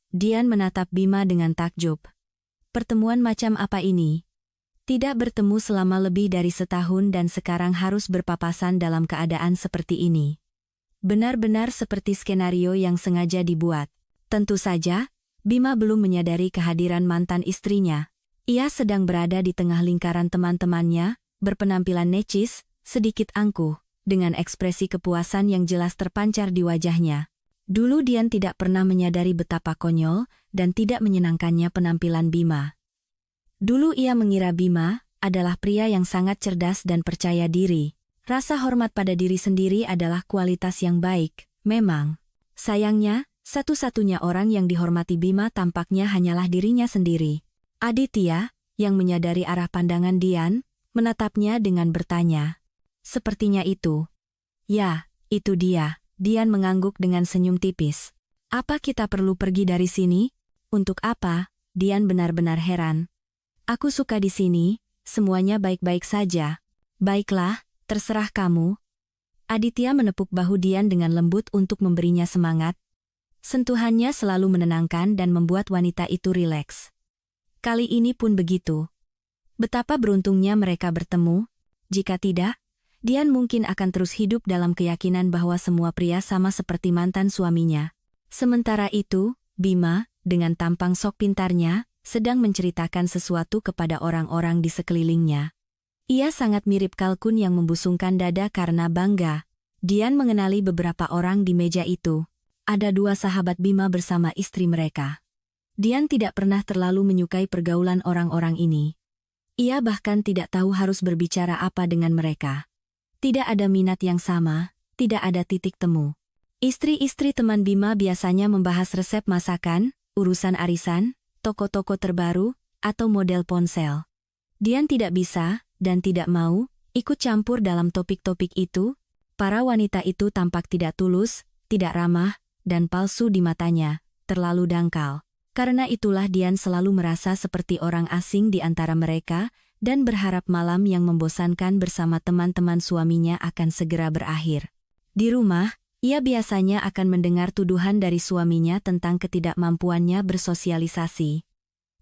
Dian menatap Bima dengan takjub. Pertemuan macam apa ini? Tidak bertemu selama lebih dari setahun dan sekarang harus berpapasan dalam keadaan seperti ini. Benar-benar seperti skenario yang sengaja dibuat. Tentu saja, Bima belum menyadari kehadiran mantan istrinya. Ia sedang berada di tengah lingkaran teman-temannya, berpenampilan necis, sedikit angkuh, dengan ekspresi kepuasan yang jelas terpancar di wajahnya. Dulu Dian tidak pernah menyadari betapa konyol dan tidak menyenangkannya penampilan Bima. Dulu ia mengira Bima adalah pria yang sangat cerdas dan percaya diri. Rasa hormat pada diri sendiri adalah kualitas yang baik, memang. Sayangnya, satu-satunya orang yang dihormati Bima tampaknya hanyalah dirinya sendiri. Aditya, yang menyadari arah pandangan Dian, menatapnya dengan bertanya. Sepertinya itu. Ya, itu dia. Dian mengangguk dengan senyum tipis. Apa kita perlu pergi dari sini? Untuk apa? Dian benar-benar heran. Aku suka di sini, semuanya baik-baik saja. Baiklah, terserah kamu. Aditya menepuk bahu Dian dengan lembut untuk memberinya semangat. Sentuhannya selalu menenangkan dan membuat wanita itu rileks. Kali ini pun begitu. Betapa beruntungnya mereka bertemu. Jika tidak, Dian mungkin akan terus hidup dalam keyakinan bahwa semua pria sama seperti mantan suaminya. Sementara itu, Bima, dengan tampang sok pintarnya, sedang menceritakan sesuatu kepada orang-orang di sekelilingnya. Ia sangat mirip kalkun yang membusungkan dada karena bangga. Dian mengenali beberapa orang di meja itu. Ada dua sahabat Bima bersama istri mereka. Dian tidak pernah terlalu menyukai pergaulan orang-orang ini. Ia bahkan tidak tahu harus berbicara apa dengan mereka. Tidak ada minat yang sama, tidak ada titik temu. Istri-istri teman Bima biasanya membahas resep masakan, urusan arisan, toko-toko terbaru, atau model ponsel. Dian tidak bisa, dan tidak mau, ikut campur dalam topik-topik itu. Para wanita itu tampak tidak tulus, tidak ramah, dan palsu di matanya, terlalu dangkal. Karena itulah Dian selalu merasa seperti orang asing di antara mereka, dan berharap malam yang membosankan bersama teman-teman suaminya akan segera berakhir. Di rumah, ia biasanya akan mendengar tuduhan dari suaminya tentang ketidakmampuannya bersosialisasi.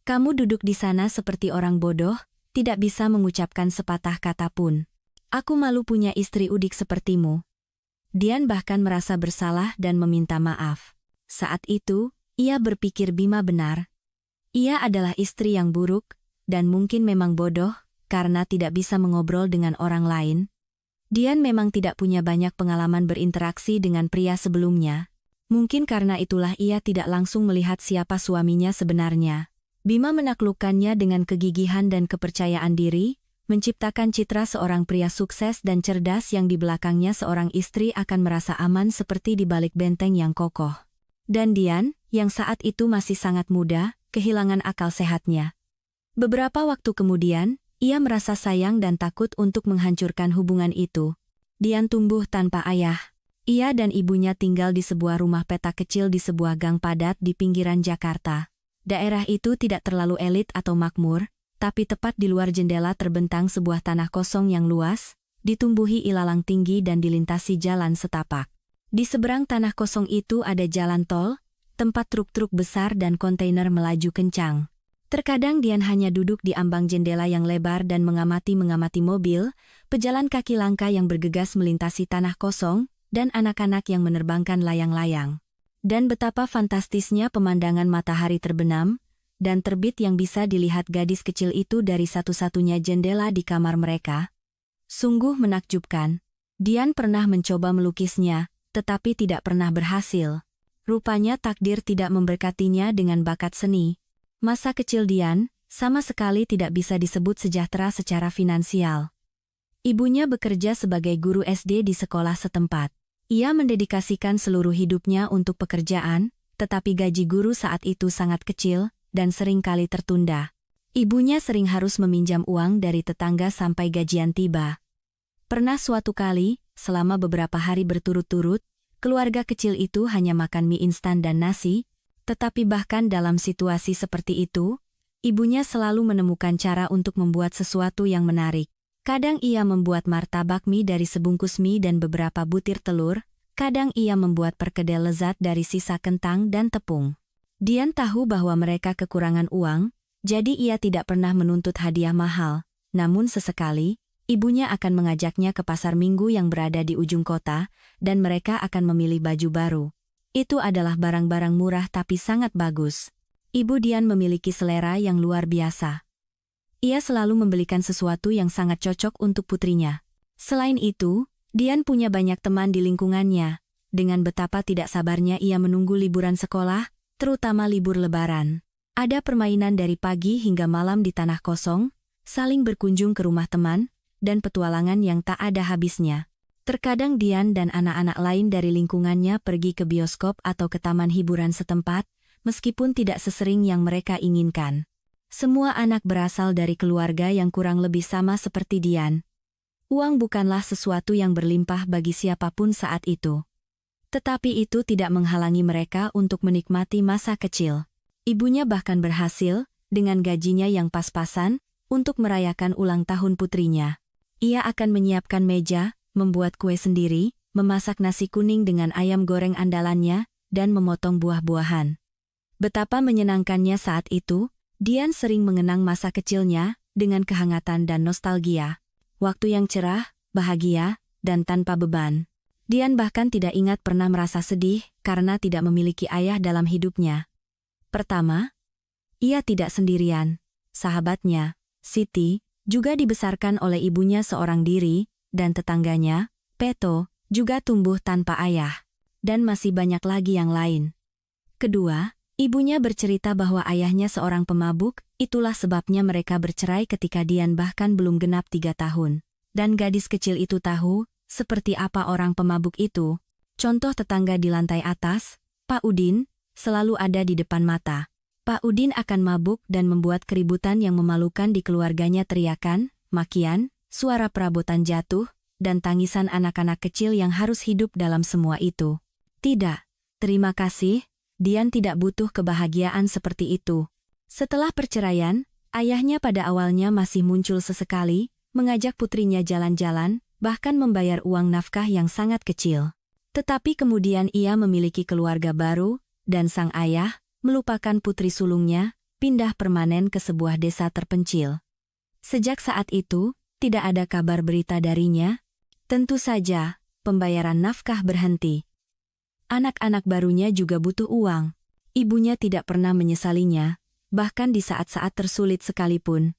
Kamu duduk di sana seperti orang bodoh, tidak bisa mengucapkan sepatah kata pun. Aku malu punya istri udik sepertimu. Dian bahkan merasa bersalah dan meminta maaf. Saat itu, ia berpikir Bima benar. Ia adalah istri yang buruk, dan mungkin memang bodoh, karena tidak bisa mengobrol dengan orang lain. Dian memang tidak punya banyak pengalaman berinteraksi dengan pria sebelumnya. Mungkin karena itulah ia tidak langsung melihat siapa suaminya sebenarnya. Bima menaklukkannya dengan kegigihan dan kepercayaan diri, menciptakan citra seorang pria sukses dan cerdas yang di belakangnya seorang istri akan merasa aman seperti di balik benteng yang kokoh. Dan Dian, yang saat itu masih sangat muda, kehilangan akal sehatnya. Beberapa waktu kemudian, ia merasa sayang dan takut untuk menghancurkan hubungan itu. Dian tumbuh tanpa ayah. Ia dan ibunya tinggal di sebuah rumah petak kecil di sebuah gang padat di pinggiran Jakarta. Daerah itu tidak terlalu elit atau makmur, tapi tepat di luar jendela terbentang sebuah tanah kosong yang luas, ditumbuhi ilalang tinggi dan dilintasi jalan setapak. Di seberang tanah kosong itu ada jalan tol, tempat truk-truk besar dan kontainer melaju kencang. Terkadang Dian hanya duduk di ambang jendela yang lebar dan mengamati mobil, pejalan kaki langka yang bergegas melintasi tanah kosong, dan anak-anak yang menerbangkan layang-layang. Dan betapa fantastisnya pemandangan matahari terbenam dan terbit yang bisa dilihat gadis kecil itu dari satu-satunya jendela di kamar mereka. Sungguh menakjubkan. Dian pernah mencoba melukisnya, tetapi tidak pernah berhasil. Rupanya takdir tidak memberkatinya dengan bakat seni. Masa kecil Dian sama sekali tidak bisa disebut sejahtera secara finansial. Ibunya bekerja sebagai guru SD di sekolah setempat. Ia mendedikasikan seluruh hidupnya untuk pekerjaan, tetapi gaji guru saat itu sangat kecil dan sering kali tertunda. Ibunya sering harus meminjam uang dari tetangga sampai gajian tiba. Pernah suatu kali, selama beberapa hari berturut-turut, keluarga kecil itu hanya makan mie instan dan nasi. Tetapi bahkan dalam situasi seperti itu, ibunya selalu menemukan cara untuk membuat sesuatu yang menarik. Kadang ia membuat martabak mie dari sebungkus mie dan beberapa butir telur, kadang ia membuat perkedel lezat dari sisa kentang dan tepung. Dian tahu bahwa mereka kekurangan uang, jadi ia tidak pernah menuntut hadiah mahal. Namun sesekali, ibunya akan mengajaknya ke pasar minggu yang berada di ujung kota, dan mereka akan memilih baju baru. Itu adalah barang-barang murah tapi sangat bagus. Ibu Dian memiliki selera yang luar biasa. Ia selalu membelikan sesuatu yang sangat cocok untuk putrinya. Selain itu, Dian punya banyak teman di lingkungannya. Dengan betapa tidak sabarnya ia menunggu liburan sekolah, terutama libur Lebaran. Ada permainan dari pagi hingga malam di tanah kosong, saling berkunjung ke rumah teman, dan petualangan yang tak ada habisnya. Terkadang Dian dan anak-anak lain dari lingkungannya pergi ke bioskop atau ke taman hiburan setempat, meskipun tidak sesering yang mereka inginkan. Semua anak berasal dari keluarga yang kurang lebih sama seperti Dian. Uang bukanlah sesuatu yang berlimpah bagi siapapun saat itu. Tetapi itu tidak menghalangi mereka untuk menikmati masa kecil. Ibunya bahkan berhasil, dengan gajinya yang pas-pasan, untuk merayakan ulang tahun putrinya. Ia akan menyiapkan meja, membuat kue sendiri, memasak nasi kuning dengan ayam goreng andalannya, dan memotong buah-buahan. Betapa menyenangkannya saat itu, Dian sering mengenang masa kecilnya, dengan kehangatan dan nostalgia. Waktu yang cerah, bahagia, dan tanpa beban. Dian bahkan tidak ingat pernah merasa sedih karena tidak memiliki ayah dalam hidupnya. Pertama, ia tidak sendirian. Sahabatnya, Siti, juga dibesarkan oleh ibunya seorang diri, dan tetangganya, Peto, juga tumbuh tanpa ayah. Dan masih banyak lagi yang lain. Kedua, ibunya bercerita bahwa ayahnya seorang pemabuk, itulah sebabnya mereka bercerai ketika Dian bahkan belum genap 3 tahun. Dan gadis kecil itu tahu, seperti apa orang pemabuk itu. Contoh tetangga di lantai atas, Pak Udin, selalu ada di depan mata. Pak Udin akan mabuk dan membuat keributan yang memalukan di keluarganya, teriakan, makian, suara perabotan jatuh, dan tangisan anak-anak kecil yang harus hidup dalam semua itu. Tidak, terima kasih, Dian tidak butuh kebahagiaan seperti itu. Setelah perceraian, ayahnya pada awalnya masih muncul sesekali, mengajak putrinya jalan-jalan, bahkan membayar uang nafkah yang sangat kecil. Tetapi kemudian ia memiliki keluarga baru, dan sang ayah, melupakan putri sulungnya, pindah permanen ke sebuah desa terpencil. Sejak saat itu, tidak ada kabar berita darinya. Tentu saja, pembayaran nafkah berhenti. Anak-anak barunya juga butuh uang. Ibunya tidak pernah menyesalinya, bahkan di saat-saat tersulit sekalipun.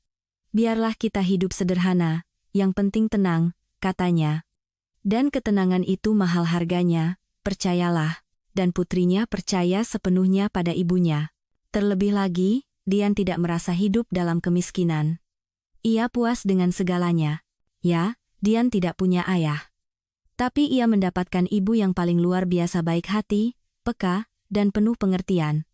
Biarlah kita hidup sederhana, yang penting tenang, katanya. Dan ketenangan itu mahal harganya, percayalah, dan putrinya percaya sepenuhnya pada ibunya. Terlebih lagi, Dian tidak merasa hidup dalam kemiskinan. Ia puas dengan segalanya. Ya, Dian tidak punya ayah. Tapi ia mendapatkan ibu yang paling luar biasa baik hati, peka, dan penuh pengertian.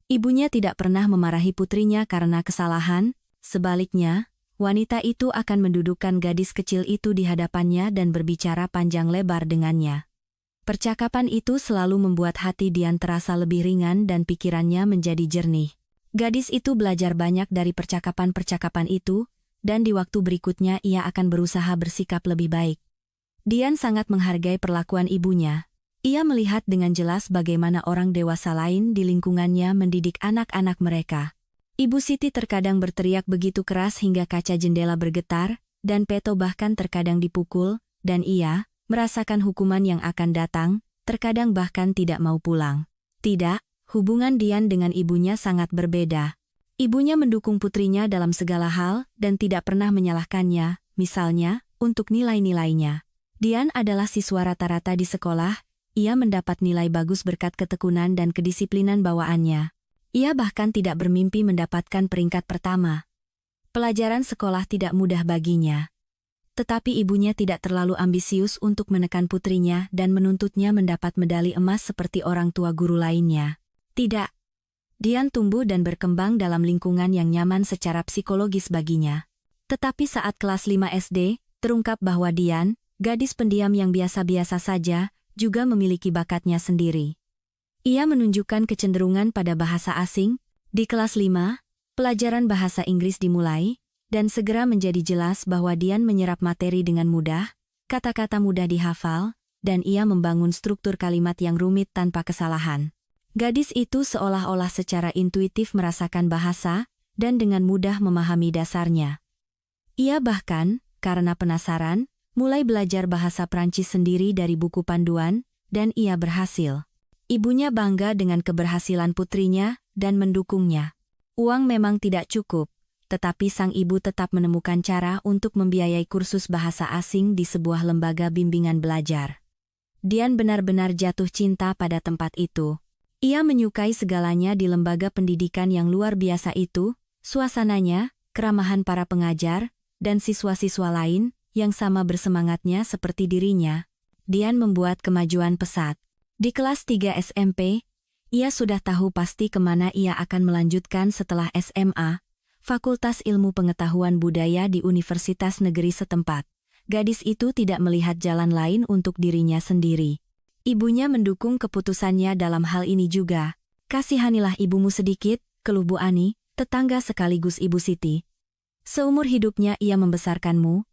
Ibunya tidak pernah memarahi putrinya karena kesalahan, sebaliknya, wanita itu akan mendudukkan gadis kecil itu di hadapannya dan berbicara panjang lebar dengannya. Percakapan itu selalu membuat hati Dian terasa lebih ringan dan pikirannya menjadi jernih. Gadis itu belajar banyak dari percakapan-percakapan itu, dan di waktu berikutnya ia akan berusaha bersikap lebih baik. Dian sangat menghargai perlakuan ibunya. Ia melihat dengan jelas bagaimana orang dewasa lain di lingkungannya mendidik anak-anak mereka. Ibu Siti terkadang berteriak begitu keras hingga kaca jendela bergetar, dan Peto bahkan terkadang dipukul, dan ia, merasakan hukuman yang akan datang, terkadang bahkan tidak mau pulang. Tidak, hubungan Dian dengan ibunya sangat berbeda. Ibunya mendukung putrinya dalam segala hal, dan tidak pernah menyalahkannya, misalnya, untuk nilai-nilainya. Dian adalah siswa rata-rata di sekolah, ia mendapat nilai bagus berkat ketekunan dan kedisiplinan bawaannya. Ia bahkan tidak bermimpi mendapatkan peringkat pertama. Pelajaran sekolah tidak mudah baginya. Tetapi ibunya tidak terlalu ambisius untuk menekan putrinya dan menuntutnya mendapat medali emas seperti orang tua guru lainnya. Tidak. Dian tumbuh dan berkembang dalam lingkungan yang nyaman secara psikologis baginya. Tetapi saat kelas 5 SD, terungkap bahwa Dian, gadis pendiam yang biasa-biasa saja, juga memiliki bakatnya sendiri. Ia menunjukkan kecenderungan pada bahasa asing. Di kelas 5, pelajaran bahasa Inggris dimulai, dan segera menjadi jelas bahwa Dian menyerap materi dengan mudah, kata-kata mudah dihafal, dan ia membangun struktur kalimat yang rumit tanpa kesalahan. Gadis itu seolah-olah secara intuitif merasakan bahasa dan dengan mudah memahami dasarnya. Ia bahkan, karena penasaran, mulai belajar bahasa Prancis sendiri dari buku panduan, dan ia berhasil. Ibunya bangga dengan keberhasilan putrinya dan mendukungnya. Uang memang tidak cukup, tetapi sang ibu tetap menemukan cara untuk membiayai kursus bahasa asing di sebuah lembaga bimbingan belajar. Dian benar-benar jatuh cinta pada tempat itu. Ia menyukai segalanya di lembaga pendidikan yang luar biasa itu, suasananya, keramahan para pengajar, dan siswa-siswa lain yang sama bersemangatnya seperti dirinya. Dian membuat kemajuan pesat. Di kelas 3 SMP, ia sudah tahu pasti kemana ia akan melanjutkan setelah SMA, Fakultas Ilmu Pengetahuan Budaya di Universitas Negeri setempat. Gadis itu tidak melihat jalan lain untuk dirinya sendiri. Ibunya mendukung keputusannya dalam hal ini juga. Kasihanilah ibumu sedikit, keluh Bu Ani, tetangga sekaligus Ibu Siti. Seumur hidupnya ia membesarkanmu.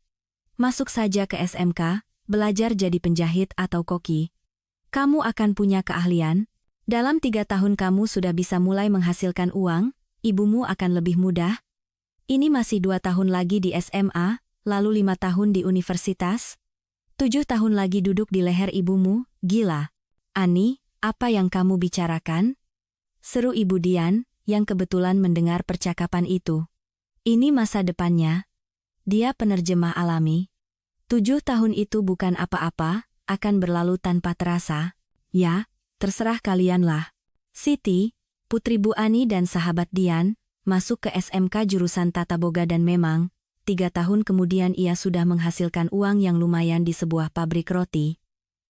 Masuk saja ke SMK, belajar jadi penjahit atau koki. Kamu akan punya keahlian. Dalam 3 tahun kamu sudah bisa mulai menghasilkan uang, ibumu akan lebih mudah. Ini masih 2 tahun lagi di SMA, lalu 5 tahun di universitas. 7 tahun lagi duduk di leher ibumu, gila. Ani, apa yang kamu bicarakan? Seru Ibu Dian, yang kebetulan mendengar percakapan itu. Ini masa depannya. Dia penerjemah alami. 7 tahun itu bukan apa-apa, akan berlalu tanpa terasa. Ya, terserah kalianlah. Siti, putri Bu Ani dan sahabat Dian, masuk ke SMK jurusan Tata Boga dan memang, 3 tahun kemudian ia sudah menghasilkan uang yang lumayan di sebuah pabrik roti.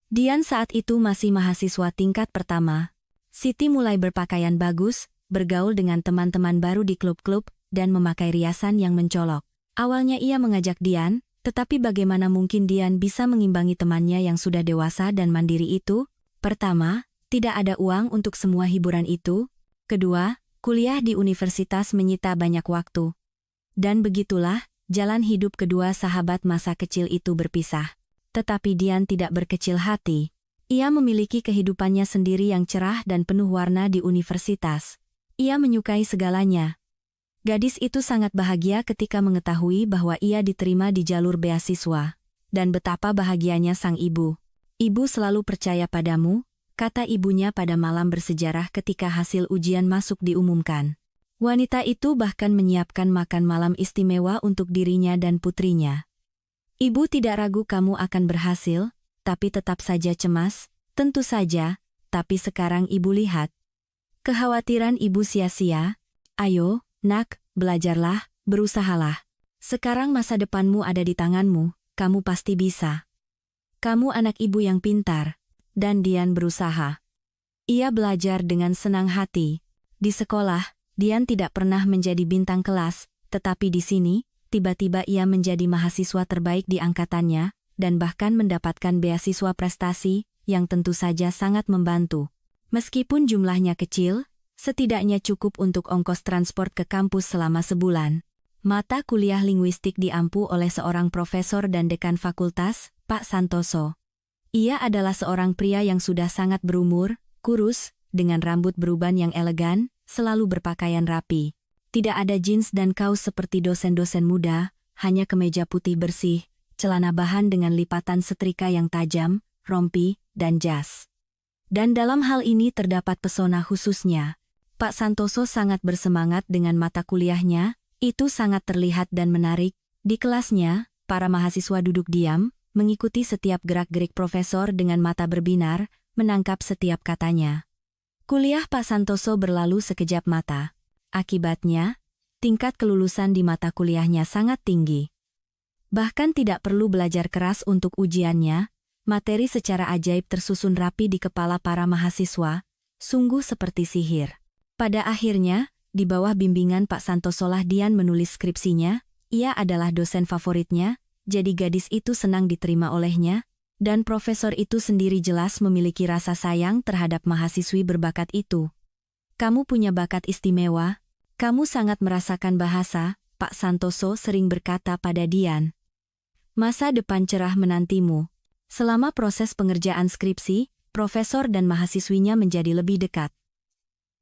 Dian saat itu masih mahasiswa tingkat pertama. Siti mulai berpakaian bagus, bergaul dengan teman-teman baru di klub-klub, dan memakai riasan yang mencolok. Awalnya ia mengajak Dian, tetapi bagaimana mungkin Dian bisa mengimbangi temannya yang sudah dewasa dan mandiri itu? Pertama, tidak ada uang untuk semua hiburan itu. Kedua, kuliah di universitas menyita banyak waktu. Dan begitulah, jalan hidup kedua sahabat masa kecil itu berpisah. Tetapi Dian tidak berkecil hati. Ia memiliki kehidupannya sendiri yang cerah dan penuh warna di universitas. Ia menyukai segalanya. Gadis itu sangat bahagia ketika mengetahui bahwa ia diterima di jalur beasiswa. Dan betapa bahagianya sang ibu. Ibu selalu percaya padamu, kata ibunya pada malam bersejarah ketika hasil ujian masuk diumumkan. Wanita itu bahkan menyiapkan makan malam istimewa untuk dirinya dan putrinya. Ibu tidak ragu kamu akan berhasil, tapi tetap saja cemas, tentu saja, tapi sekarang ibu lihat. Kekhawatiran ibu sia-sia. Ayo, nak, belajarlah, berusahalah. Sekarang masa depanmu ada di tanganmu, kamu pasti bisa. Kamu anak ibu yang pintar. Dan Dian berusaha. Ia belajar dengan senang hati. Di sekolah, Dian tidak pernah menjadi bintang kelas, tetapi di sini, tiba-tiba ia menjadi mahasiswa terbaik di angkatannya, dan bahkan mendapatkan beasiswa prestasi, yang tentu saja sangat membantu. Meskipun jumlahnya kecil, setidaknya cukup untuk ongkos transport ke kampus selama sebulan. Mata kuliah linguistik diampu oleh seorang profesor dan dekan fakultas, Pak Santoso. Ia adalah seorang pria yang sudah sangat berumur, kurus, dengan rambut beruban yang elegan, selalu berpakaian rapi. Tidak ada jeans dan kaos seperti dosen-dosen muda, hanya kemeja putih bersih, celana bahan dengan lipatan setrika yang tajam, rompi, dan jas. Dan dalam hal ini terdapat pesona khususnya. Pak Santoso sangat bersemangat dengan mata kuliahnya, itu sangat terlihat dan menarik. Di kelasnya, para mahasiswa duduk diam, mengikuti setiap gerak-gerik profesor dengan mata berbinar, menangkap setiap katanya. Kuliah Pak Santoso berlalu sekejap mata. Akibatnya, tingkat kelulusan di mata kuliahnya sangat tinggi. Bahkan tidak perlu belajar keras untuk ujiannya, materi secara ajaib tersusun rapi di kepala para mahasiswa, sungguh seperti sihir. Pada akhirnya, di bawah bimbingan Pak Santoso lah Dian menulis skripsinya, ia adalah dosen favoritnya, jadi gadis itu senang diterima olehnya, dan profesor itu sendiri jelas memiliki rasa sayang terhadap mahasiswi berbakat itu. Kamu punya bakat istimewa, kamu sangat merasakan bahasa, Pak Santoso sering berkata pada Dian. Masa depan cerah menantimu. Selama proses pengerjaan skripsi, profesor dan mahasiswinya menjadi lebih dekat.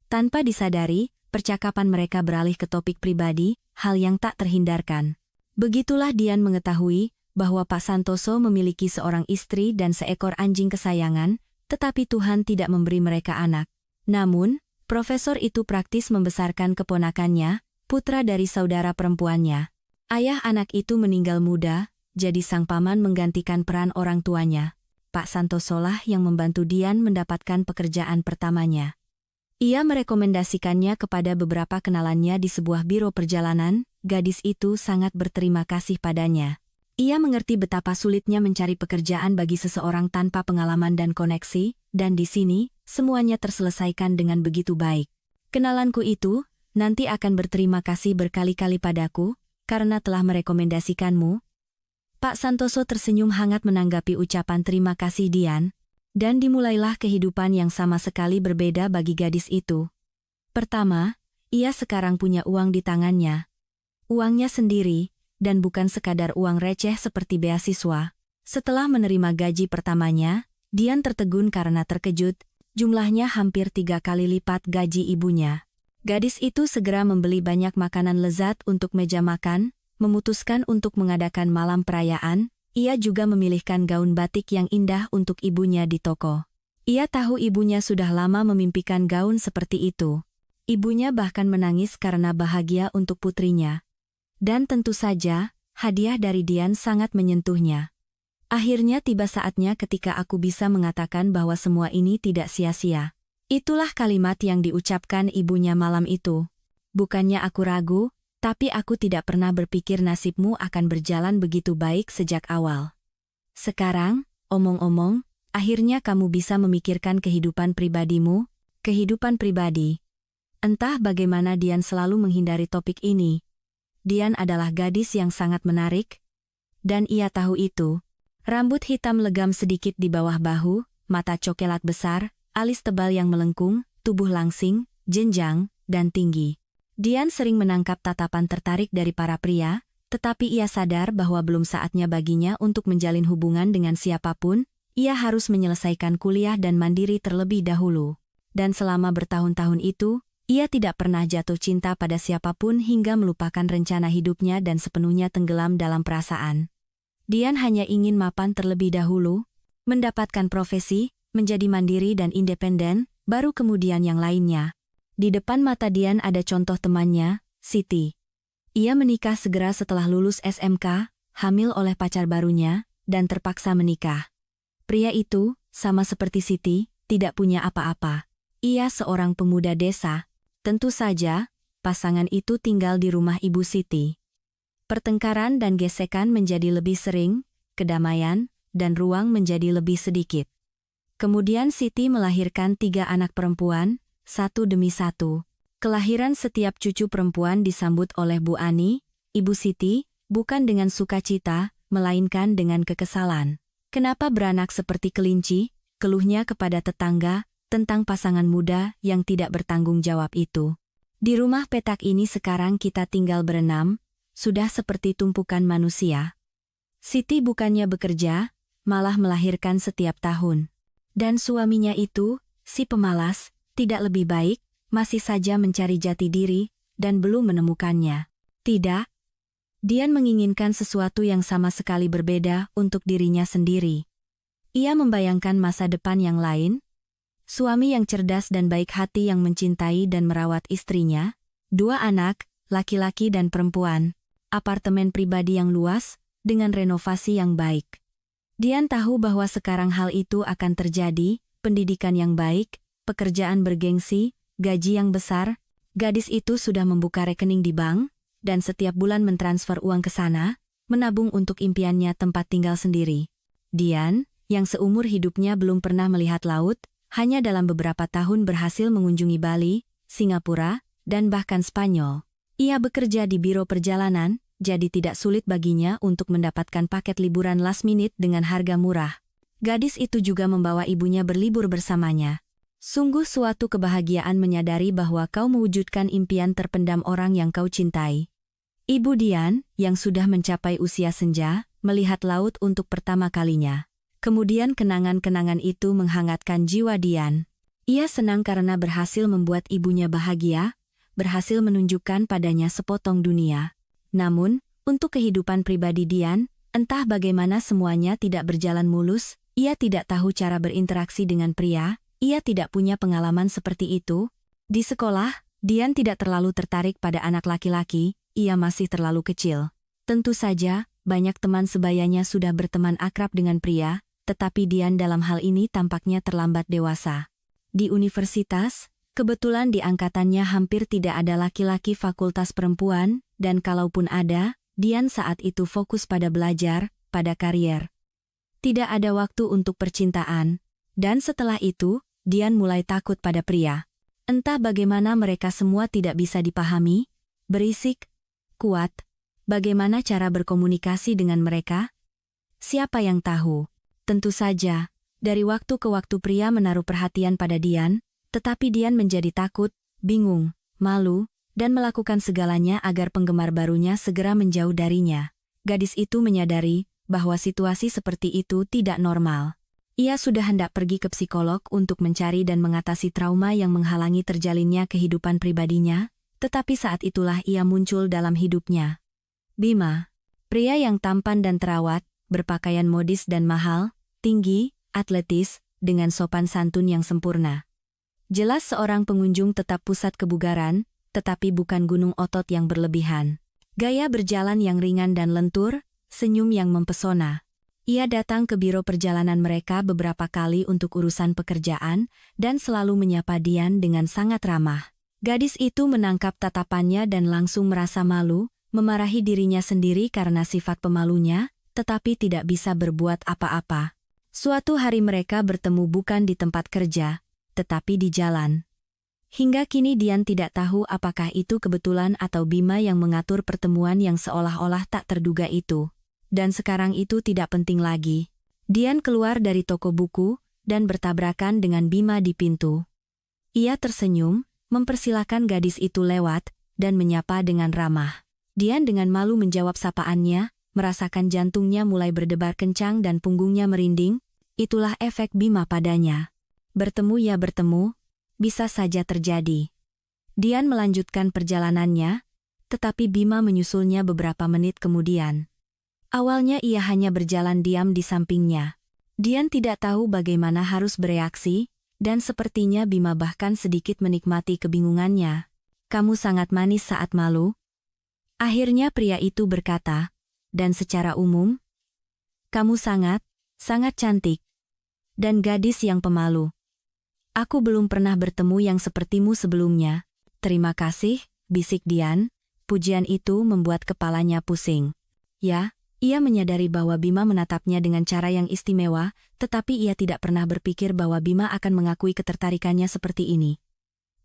Tanpa disadari, percakapan mereka beralih ke topik pribadi, hal yang tak terhindarkan. Begitulah Dian mengetahui bahwa Pak Santoso memiliki seorang istri dan seekor anjing kesayangan, tetapi Tuhan tidak memberi mereka anak. Namun, profesor itu praktis membesarkan keponakannya, putra dari saudara perempuannya. Ayah anak itu meninggal muda, jadi sang paman menggantikan peran orang tuanya. Pak Santosolah yang membantu Dian mendapatkan pekerjaan pertamanya. Ia merekomendasikannya kepada beberapa kenalannya di sebuah biro perjalanan. Gadis itu sangat berterima kasih padanya. Ia mengerti betapa sulitnya mencari pekerjaan bagi seseorang tanpa pengalaman dan koneksi, dan di sini, semuanya terselesaikan dengan begitu baik. Kenalanku itu nanti akan berterima kasih berkali-kali padaku, karena telah merekomendasikanmu. Pak Santoso tersenyum hangat menanggapi ucapan terima kasih Dian, dan dimulailah kehidupan yang sama sekali berbeda bagi gadis itu. Pertama, ia sekarang punya uang di tangannya. Uangnya sendiri, dan bukan sekadar uang receh seperti beasiswa. Setelah menerima gaji pertamanya, Dian tertegun karena terkejut, jumlahnya hampir 3 kali lipat gaji ibunya. Gadis itu segera membeli banyak makanan lezat untuk meja makan, memutuskan untuk mengadakan malam perayaan. Ia juga memilihkan gaun batik yang indah untuk ibunya di toko. Ia tahu ibunya sudah lama memimpikan gaun seperti itu. Ibunya bahkan menangis karena bahagia untuk putrinya. Dan tentu saja, hadiah dari Dian sangat menyentuhnya. Akhirnya tiba saatnya ketika aku bisa mengatakan bahwa semua ini tidak sia-sia. Itulah kalimat yang diucapkan ibunya malam itu. Bukannya aku ragu, tapi aku tidak pernah berpikir nasibmu akan berjalan begitu baik sejak awal. Sekarang, omong-omong, akhirnya kamu bisa memikirkan kehidupan pribadimu, kehidupan pribadi. Entah bagaimana Dian selalu menghindari topik ini. Dian adalah gadis yang sangat menarik, dan ia tahu itu. Rambut hitam legam sedikit di bawah bahu, mata coklat besar, alis tebal yang melengkung, tubuh langsing, jenjang, dan tinggi. Dian sering menangkap tatapan tertarik dari para pria, tetapi ia sadar bahwa belum saatnya baginya untuk menjalin hubungan dengan siapapun. Ia harus menyelesaikan kuliah dan mandiri terlebih dahulu. Dan selama bertahun-tahun itu, ia tidak pernah jatuh cinta pada siapapun hingga melupakan rencana hidupnya dan sepenuhnya tenggelam dalam perasaan. Dian hanya ingin mapan terlebih dahulu, mendapatkan profesi, menjadi mandiri dan independen, baru kemudian yang lainnya. Di depan mata Dian ada contoh temannya, Siti. Ia menikah segera setelah lulus SMK, hamil oleh pacar barunya, dan terpaksa menikah. Pria itu, sama seperti Siti, tidak punya apa-apa. Ia seorang pemuda desa. Tentu saja, pasangan itu tinggal di rumah Ibu Siti. Pertengkaran dan gesekan menjadi lebih sering, kedamaian, dan ruang menjadi lebih sedikit. Kemudian Siti melahirkan 3 anak perempuan, satu demi satu. Kelahiran setiap cucu perempuan disambut oleh Bu Ani, Ibu Siti, bukan dengan sukacita, melainkan dengan kekesalan. Kenapa beranak seperti kelinci? Keluhnya kepada tetangga, tentang pasangan muda yang tidak bertanggung jawab itu. Di rumah petak ini sekarang kita tinggal berenam, sudah seperti tumpukan manusia. Siti bukannya bekerja, malah melahirkan setiap tahun. Dan suaminya itu, si pemalas, tidak lebih baik, masih saja mencari jati diri, dan belum menemukannya. Tidak. Dian menginginkan sesuatu yang sama sekali berbeda untuk dirinya sendiri. Ia membayangkan masa depan yang lain, suami yang cerdas dan baik hati yang mencintai dan merawat istrinya, 2 anak, laki-laki dan perempuan, apartemen pribadi yang luas, dengan renovasi yang baik. Dian tahu bahwa sekarang hal itu akan terjadi, pendidikan yang baik, pekerjaan bergengsi, gaji yang besar. Gadis itu sudah membuka rekening di bank, dan setiap bulan mentransfer uang ke sana, menabung untuk impiannya tempat tinggal sendiri. Dian, yang seumur hidupnya belum pernah melihat laut, hanya dalam beberapa tahun berhasil mengunjungi Bali, Singapura, dan bahkan Spanyol. Ia bekerja di biro perjalanan, jadi tidak sulit baginya untuk mendapatkan paket liburan last minute dengan harga murah. Gadis itu juga membawa ibunya berlibur bersamanya. Sungguh suatu kebahagiaan menyadari bahwa kau mewujudkan impian terpendam orang yang kau cintai. Ibu Dian, yang sudah mencapai usia senja, melihat laut untuk pertama kalinya. Kemudian kenangan-kenangan itu menghangatkan jiwa Dian. Ia senang karena berhasil membuat ibunya bahagia, berhasil menunjukkan padanya sepotong dunia. Namun, untuk kehidupan pribadi Dian, entah bagaimana semuanya tidak berjalan mulus, ia tidak tahu cara berinteraksi dengan pria, ia tidak punya pengalaman seperti itu. Di sekolah, Dian tidak terlalu tertarik pada anak laki-laki, ia masih terlalu kecil. Tentu saja, banyak teman sebayanya sudah berteman akrab dengan pria, tetapi Dian dalam hal ini tampaknya terlambat dewasa. Di universitas, kebetulan di angkatannya hampir tidak ada laki-laki fakultas perempuan, dan kalaupun ada, Dian saat itu fokus pada belajar, pada karier. Tidak ada waktu untuk percintaan, dan setelah itu, Dian mulai takut pada pria. Entah bagaimana mereka semua tidak bisa dipahami, berisik, kuat. Bagaimana cara berkomunikasi dengan mereka? Siapa yang tahu? Tentu saja, dari waktu ke waktu pria menaruh perhatian pada Dian, tetapi Dian menjadi takut, bingung, malu, dan melakukan segalanya agar penggemar barunya segera menjauh darinya. Gadis itu menyadari bahwa situasi seperti itu tidak normal. Ia sudah hendak pergi ke psikolog untuk mencari dan mengatasi trauma yang menghalangi terjalinnya kehidupan pribadinya, tetapi saat itulah ia muncul dalam hidupnya. Bima, pria yang tampan dan terawat, berpakaian modis dan mahal, tinggi, atletis, dengan sopan santun yang sempurna. Jelas seorang pengunjung tetap pusat kebugaran, tetapi bukan gunung otot yang berlebihan. Gaya berjalan yang ringan dan lentur, senyum yang mempesona. Ia datang ke biro perjalanan mereka beberapa kali untuk urusan pekerjaan, dan selalu menyapa Dian dengan sangat ramah. Gadis itu menangkap tatapannya dan langsung merasa malu, memarahi dirinya sendiri karena sifat pemalunya, tetapi tidak bisa berbuat apa-apa. Suatu hari mereka bertemu bukan di tempat kerja, tetapi di jalan. Hingga kini Dian tidak tahu apakah itu kebetulan atau Bima yang mengatur pertemuan yang seolah-olah tak terduga itu. Dan sekarang itu tidak penting lagi. Dian keluar dari toko buku, dan bertabrakan dengan Bima di pintu. Ia tersenyum, mempersilahkan gadis itu lewat, dan menyapa dengan ramah. Dian dengan malu menjawab sapaannya, merasakan jantungnya mulai berdebar kencang dan punggungnya merinding. Itulah efek Bima padanya. Bertemu ya bertemu, bisa saja terjadi. Dian melanjutkan perjalanannya, tetapi Bima menyusulnya beberapa menit kemudian. Awalnya ia hanya berjalan diam di sampingnya. Dian tidak tahu bagaimana harus bereaksi, dan sepertinya Bima bahkan sedikit menikmati kebingungannya. Kamu sangat manis saat malu. Akhirnya pria itu berkata, dan secara umum, kamu sangat cantik. Dan gadis yang pemalu. Aku belum pernah bertemu yang sepertimu sebelumnya. Terima kasih, bisik Dian. Pujian itu membuat kepalanya pusing. Ya, ia menyadari bahwa Bima menatapnya dengan cara yang istimewa, tetapi ia tidak pernah berpikir bahwa Bima akan mengakui ketertarikannya seperti ini.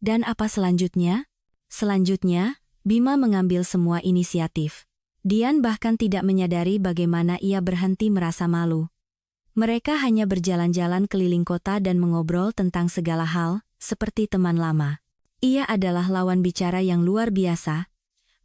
Dan apa selanjutnya? Selanjutnya, Bima mengambil semua inisiatif. Dian bahkan tidak menyadari bagaimana ia berhenti merasa malu. Mereka hanya berjalan-jalan keliling kota dan mengobrol tentang segala hal, seperti teman lama. Ia adalah lawan bicara yang luar biasa.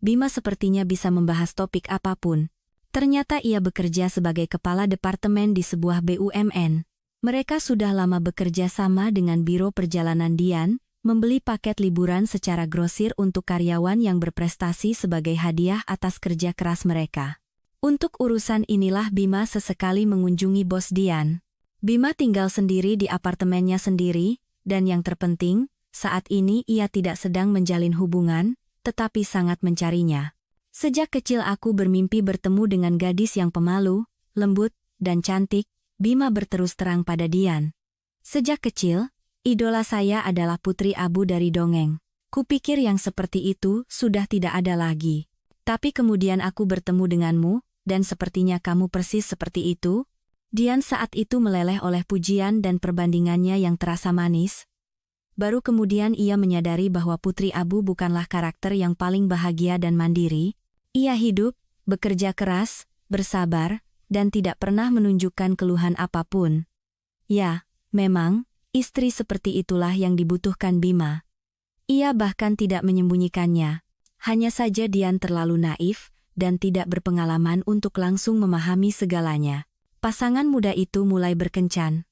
Bima sepertinya bisa membahas topik apapun. Ternyata ia bekerja sebagai kepala departemen di sebuah BUMN. Mereka sudah lama bekerja sama dengan Biro Perjalanan Dian, membeli paket liburan secara grosir untuk karyawan yang berprestasi sebagai hadiah atas kerja keras mereka. Untuk urusan inilah Bima sesekali mengunjungi bos Dian. Bima tinggal sendiri di apartemennya sendiri, dan yang terpenting, saat ini ia tidak sedang menjalin hubungan, tetapi sangat mencarinya. Sejak kecil aku bermimpi bertemu dengan gadis yang pemalu, lembut, dan cantik, Bima berterus terang pada Dian. Sejak kecil, idola saya adalah Putri Abu dari dongeng. Kupikir yang seperti itu sudah tidak ada lagi. Tapi kemudian aku bertemu denganmu, dan sepertinya kamu persis seperti itu. Dian saat itu meleleh oleh pujian dan perbandingannya yang terasa manis. Baru kemudian ia menyadari bahwa Putri Abu bukanlah karakter yang paling bahagia dan mandiri. Ia hidup, bekerja keras, bersabar, dan tidak pernah menunjukkan keluhan apapun. Ya, memang, istri seperti itulah yang dibutuhkan Bima. Ia bahkan tidak menyembunyikannya. Hanya saja Dian terlalu naif, dan tidak berpengalaman untuk langsung memahami segalanya. Pasangan muda itu mulai berkencan.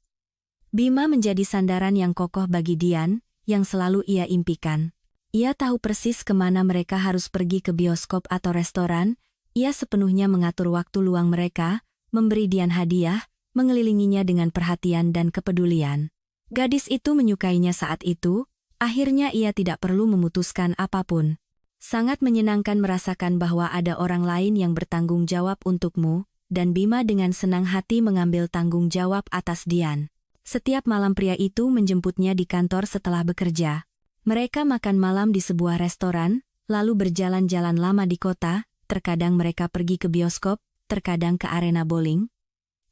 Bima menjadi sandaran yang kokoh bagi Dian, yang selalu ia impikan. Ia tahu persis kemana mereka harus pergi, ke bioskop atau restoran. Ia sepenuhnya mengatur waktu luang mereka, memberi Dian hadiah, mengelilinginya dengan perhatian dan kepedulian. Gadis itu menyukainya saat itu, akhirnya ia tidak perlu memutuskan apapun. Sangat menyenangkan merasakan bahwa ada orang lain yang bertanggung jawab untukmu, dan Bima dengan senang hati mengambil tanggung jawab atas Dian. Setiap malam pria itu menjemputnya di kantor setelah bekerja. Mereka makan malam di sebuah restoran, lalu berjalan-jalan lama di kota, terkadang mereka pergi ke bioskop, terkadang ke arena bowling.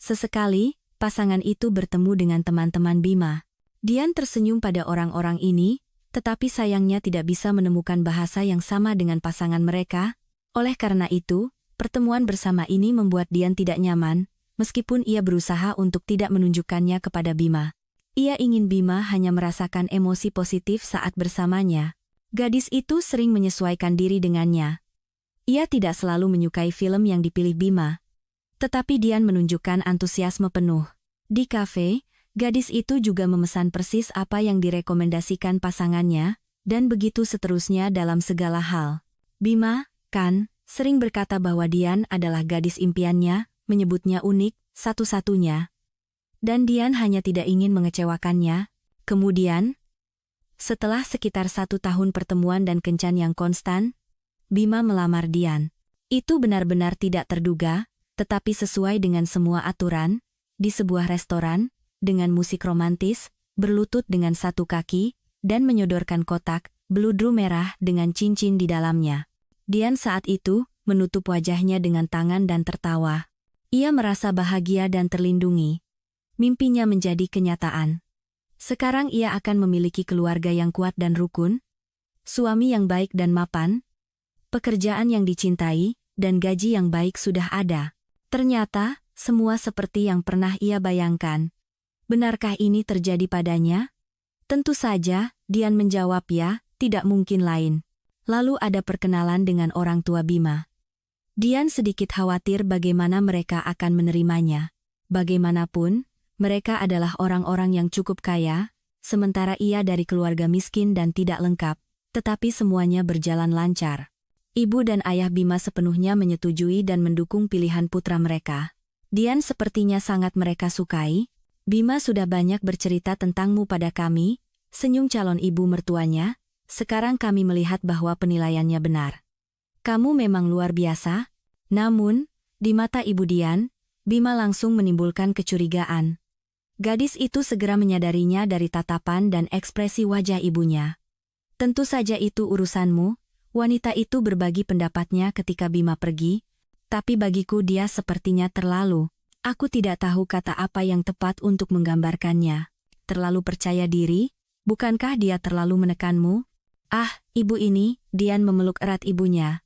Sesekali, pasangan itu bertemu dengan teman-teman Bima. Dian tersenyum pada orang-orang ini, tetapi sayangnya tidak bisa menemukan bahasa yang sama dengan pasangan mereka. Oleh karena itu, pertemuan bersama ini membuat Dian tidak nyaman, meskipun ia berusaha untuk tidak menunjukkannya kepada Bima. Ia ingin Bima hanya merasakan emosi positif saat bersamanya. Gadis itu sering menyesuaikan diri dengannya. Ia tidak selalu menyukai film yang dipilih Bima, tetapi Dian menunjukkan antusiasme penuh. Di kafe, gadis itu juga memesan persis apa yang direkomendasikan pasangannya, dan begitu seterusnya dalam segala hal. Bima, kan, sering berkata bahwa Dian adalah gadis impiannya, menyebutnya unik, satu-satunya. Dan Dian hanya tidak ingin mengecewakannya. Kemudian, setelah sekitar 1 tahun pertemuan dan kencan yang konstan, Bima melamar Dian. Itu benar-benar tidak terduga, tetapi sesuai dengan semua aturan, di sebuah restoran, dengan musik romantis, berlutut dengan satu kaki, dan menyodorkan kotak beludru merah dengan cincin di dalamnya. Dian saat itu menutup wajahnya dengan tangan dan tertawa. Ia merasa bahagia dan terlindungi. Mimpinya menjadi kenyataan. Sekarang ia akan memiliki keluarga yang kuat dan rukun, suami yang baik dan mapan, pekerjaan yang dicintai, dan gaji yang baik sudah ada. Ternyata, semua seperti yang pernah ia bayangkan. Benarkah ini terjadi padanya? Tentu saja, Dian menjawab ya, tidak mungkin lain. Lalu ada perkenalan dengan orang tua Bima. Dian sedikit khawatir bagaimana mereka akan menerimanya. Bagaimanapun, mereka adalah orang-orang yang cukup kaya, sementara ia dari keluarga miskin dan tidak lengkap, tetapi semuanya berjalan lancar. Ibu dan ayah Bima sepenuhnya menyetujui dan mendukung pilihan putra mereka. Dian sepertinya sangat mereka sukai. Bima sudah banyak bercerita tentangmu pada kami, senyum calon ibu mertuanya. Sekarang kami melihat bahwa penilaiannya benar. Kamu memang luar biasa. Namun, di mata Ibu Dian, Bima langsung menimbulkan kecurigaan. Gadis itu segera menyadarinya dari tatapan dan ekspresi wajah ibunya. Tentu saja itu urusanmu, wanita itu berbagi pendapatnya ketika Bima pergi, tapi bagiku dia sepertinya terlalu. Aku tidak tahu kata apa yang tepat untuk menggambarkannya. Terlalu percaya diri, bukankah dia terlalu menekanmu? Ah, ibu ini, Dian memeluk erat ibunya.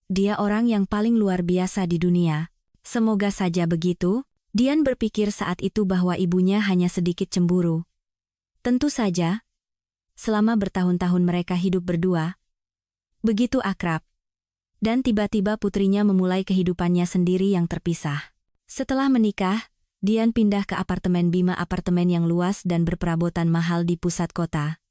Dia orang yang paling luar biasa di dunia. Semoga saja begitu. Dian berpikir saat itu bahwa ibunya hanya sedikit cemburu. Tentu saja, selama bertahun-tahun mereka hidup berdua, begitu akrab. Dan tiba-tiba putrinya memulai kehidupannya sendiri yang terpisah. Setelah menikah, Dian pindah ke apartemen Bima, apartemen yang luas dan berperabotan mahal di pusat kota.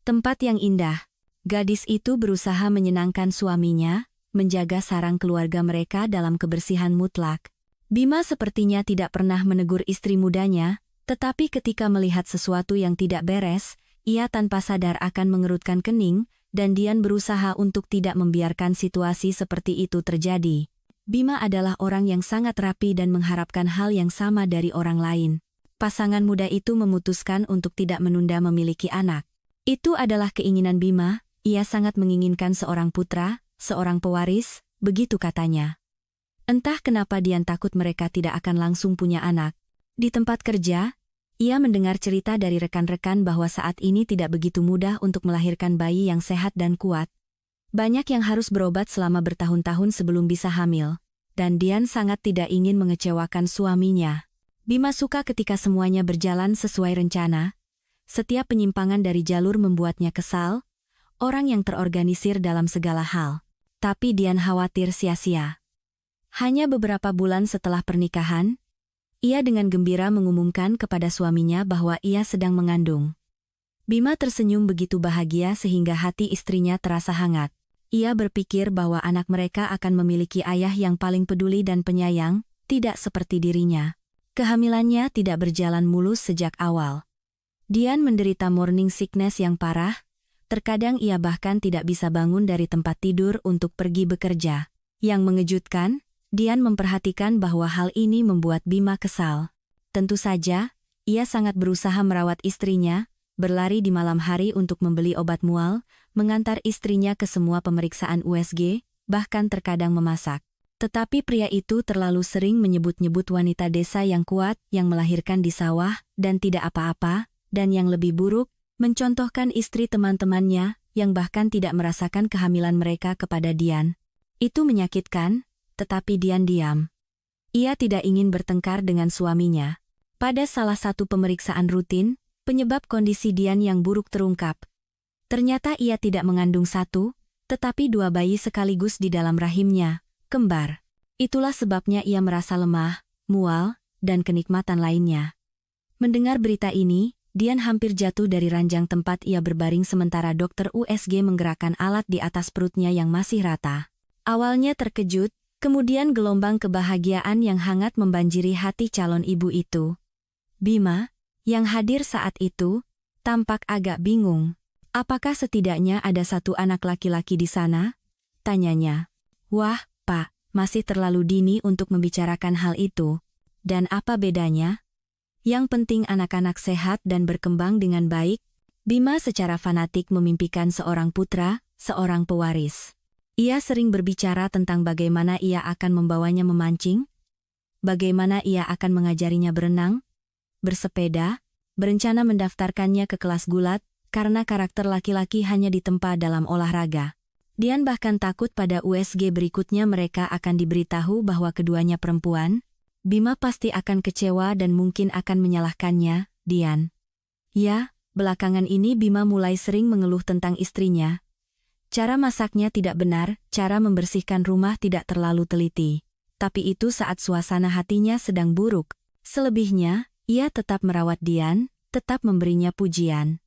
Tempat yang indah. Gadis itu berusaha menyenangkan suaminya, menjaga sarang keluarga mereka dalam kebersihan mutlak. Bima sepertinya tidak pernah menegur istri mudanya, tetapi ketika melihat sesuatu yang tidak beres, ia tanpa sadar akan mengerutkan kening, dan Dian berusaha untuk tidak membiarkan situasi seperti itu terjadi. Bima adalah orang yang sangat rapi dan mengharapkan hal yang sama dari orang lain. Pasangan muda itu memutuskan untuk tidak menunda memiliki anak. Itu adalah keinginan Bima, ia sangat menginginkan seorang putra, seorang pewaris, begitu katanya. Entah kenapa Dian takut mereka tidak akan langsung punya anak. Di tempat kerja, ia mendengar cerita dari rekan-rekan bahwa saat ini tidak begitu mudah untuk melahirkan bayi yang sehat dan kuat. Banyak yang harus berobat selama bertahun-tahun sebelum bisa hamil. Dan Dian sangat tidak ingin mengecewakan suaminya. Bima suka ketika semuanya berjalan sesuai rencana. Setiap penyimpangan dari jalur membuatnya kesal, orang yang terorganisir dalam segala hal. Tapi Dian khawatir sia-sia. Hanya beberapa bulan setelah pernikahan, Ia dengan gembira mengumumkan kepada suaminya bahwa ia sedang mengandung. Bima tersenyum begitu bahagia sehingga hati istrinya terasa hangat. Ia berpikir bahwa anak mereka akan memiliki ayah yang paling peduli dan penyayang, tidak seperti dirinya. Kehamilannya tidak berjalan mulus sejak awal. Dian menderita morning sickness yang parah. Terkadang ia bahkan tidak bisa bangun dari tempat tidur untuk pergi bekerja. Yang mengejutkan, Dian memperhatikan bahwa hal ini membuat Bima kesal. Tentu saja, ia sangat berusaha merawat istrinya, berlari di malam hari untuk membeli obat mual, mengantar istrinya ke semua pemeriksaan USG, bahkan terkadang memasak. Tetapi pria itu terlalu sering menyebut-nyebut wanita desa yang kuat, yang melahirkan di sawah, dan tidak apa-apa, dan yang lebih buruk, mencontohkan istri teman-temannya, yang bahkan tidak merasakan kehamilan mereka kepada Dian. Itu menyakitkan, tetapi Dian diam. Ia tidak ingin bertengkar dengan suaminya. Pada salah satu pemeriksaan rutin, penyebab kondisi Dian yang buruk terungkap. Ternyata ia tidak mengandung satu, tetapi dua bayi sekaligus di dalam rahimnya, kembar. Itulah sebabnya ia merasa lemah, mual, dan kenikmatan lainnya. Mendengar berita ini, Dian hampir jatuh dari ranjang tempat ia berbaring sementara dokter USG menggerakkan alat di atas perutnya yang masih rata. Awalnya terkejut, kemudian gelombang kebahagiaan yang hangat membanjiri hati calon ibu itu. Bima, yang hadir saat itu, tampak agak bingung. Apakah setidaknya ada satu anak laki-laki di sana? Tanyanya. Wah, Pak, masih terlalu dini untuk membicarakan hal itu. Dan apa bedanya? Yang penting anak-anak sehat dan berkembang dengan baik. Bima secara fanatik memimpikan seorang putra, seorang pewaris. Ia sering berbicara tentang bagaimana ia akan membawanya memancing, bagaimana ia akan mengajarinya berenang, bersepeda, berencana mendaftarkannya ke kelas gulat, karena karakter laki-laki hanya ditempa dalam olahraga. Dian bahkan takut pada USG berikutnya mereka akan diberitahu bahwa keduanya perempuan. Bima pasti akan kecewa dan mungkin akan menyalahkannya, Dian. Ya, belakangan ini Bima mulai sering mengeluh tentang istrinya. Cara masaknya tidak benar, cara membersihkan rumah tidak terlalu teliti. Tapi itu saat suasana hatinya sedang buruk. Selebihnya, ia tetap merawat Dian, tetap memberinya pujian.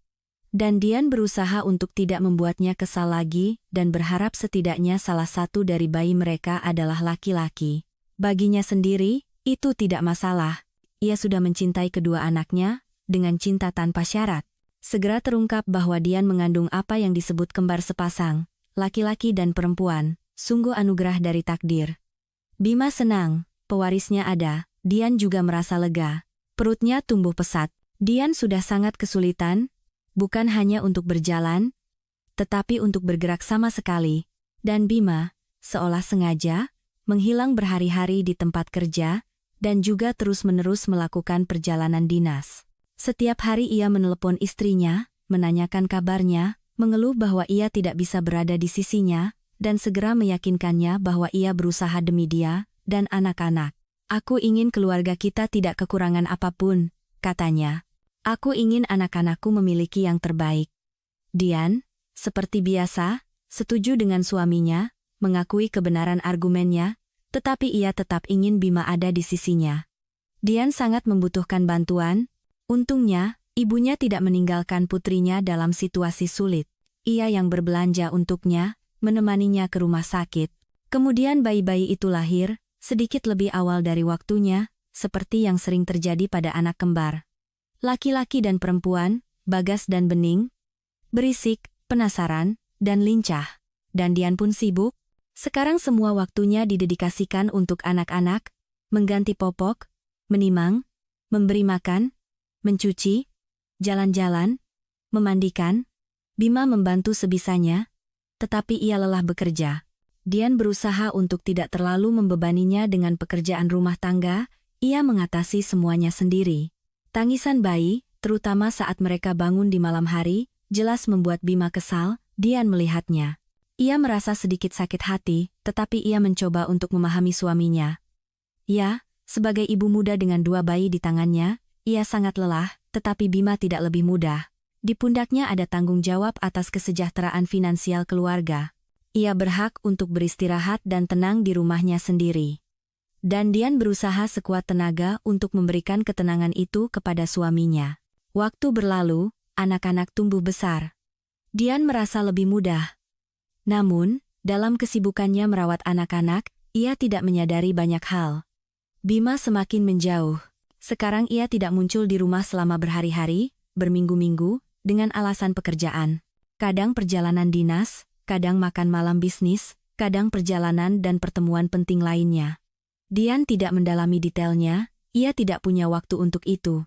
Dan Dian berusaha untuk tidak membuatnya kesal lagi, dan berharap setidaknya salah satu dari bayi mereka adalah laki-laki. Baginya sendiri, itu tidak masalah. Ia sudah mencintai kedua anaknya, dengan cinta tanpa syarat. Segera terungkap bahwa Dian mengandung apa yang disebut kembar sepasang, laki-laki dan perempuan, sungguh anugerah dari takdir. Bima senang, pewarisnya ada, Dian juga merasa lega. Perutnya tumbuh pesat. Dian sudah sangat kesulitan, bukan hanya untuk berjalan, tetapi untuk bergerak sama sekali. Dan Bima, seolah sengaja, menghilang berhari-hari di tempat kerja, dan juga terus-menerus melakukan perjalanan dinas. Setiap hari ia menelepon istrinya, menanyakan kabarnya, mengeluh bahwa ia tidak bisa berada di sisinya, dan segera meyakinkannya bahwa ia berusaha demi dia dan anak-anak. Aku ingin keluarga kita tidak kekurangan apapun, katanya. Aku ingin anak-anakku memiliki yang terbaik. Dian, seperti biasa, setuju dengan suaminya, mengakui kebenaran argumennya, tetapi ia tetap ingin Bima ada di sisinya. Dian sangat membutuhkan bantuan. Untungnya, ibunya tidak meninggalkan putrinya dalam situasi sulit. Ia yang berbelanja untuknya, menemaninya ke rumah sakit. Kemudian bayi-bayi itu lahir, sedikit lebih awal dari waktunya, seperti yang sering terjadi pada anak kembar. Laki-laki dan perempuan, Bagas dan Bening, berisik, penasaran, dan lincah. Dan Dian pun sibuk. Sekarang semua waktunya didedikasikan untuk anak-anak, mengganti popok, menimang, memberi makan, mencuci, jalan-jalan, memandikan. Bima membantu sebisanya, tetapi ia lelah bekerja. Dian berusaha untuk tidak terlalu membebaninya dengan pekerjaan rumah tangga, ia mengatasi semuanya sendiri. Tangisan bayi, terutama saat mereka bangun di malam hari, jelas membuat Bima kesal. Dian melihatnya. Ia merasa sedikit sakit hati, tetapi ia mencoba untuk memahami suaminya. Ya, sebagai ibu muda dengan dua bayi di tangannya, ia sangat lelah, tetapi Bima tidak lebih mudah. Di pundaknya ada tanggung jawab atas kesejahteraan finansial keluarga. Ia berhak untuk beristirahat dan tenang di rumahnya sendiri. Dan Dian berusaha sekuat tenaga untuk memberikan ketenangan itu kepada suaminya. Waktu berlalu, anak-anak tumbuh besar. Dian merasa lebih mudah. Namun, dalam kesibukannya merawat anak-anak, ia tidak menyadari banyak hal. Bima semakin menjauh. Sekarang ia tidak muncul di rumah selama berhari-hari, berminggu-minggu, dengan alasan pekerjaan. Kadang perjalanan dinas, kadang makan malam bisnis, kadang perjalanan dan pertemuan penting lainnya. Dian tidak mendalami detailnya, ia tidak punya waktu untuk itu.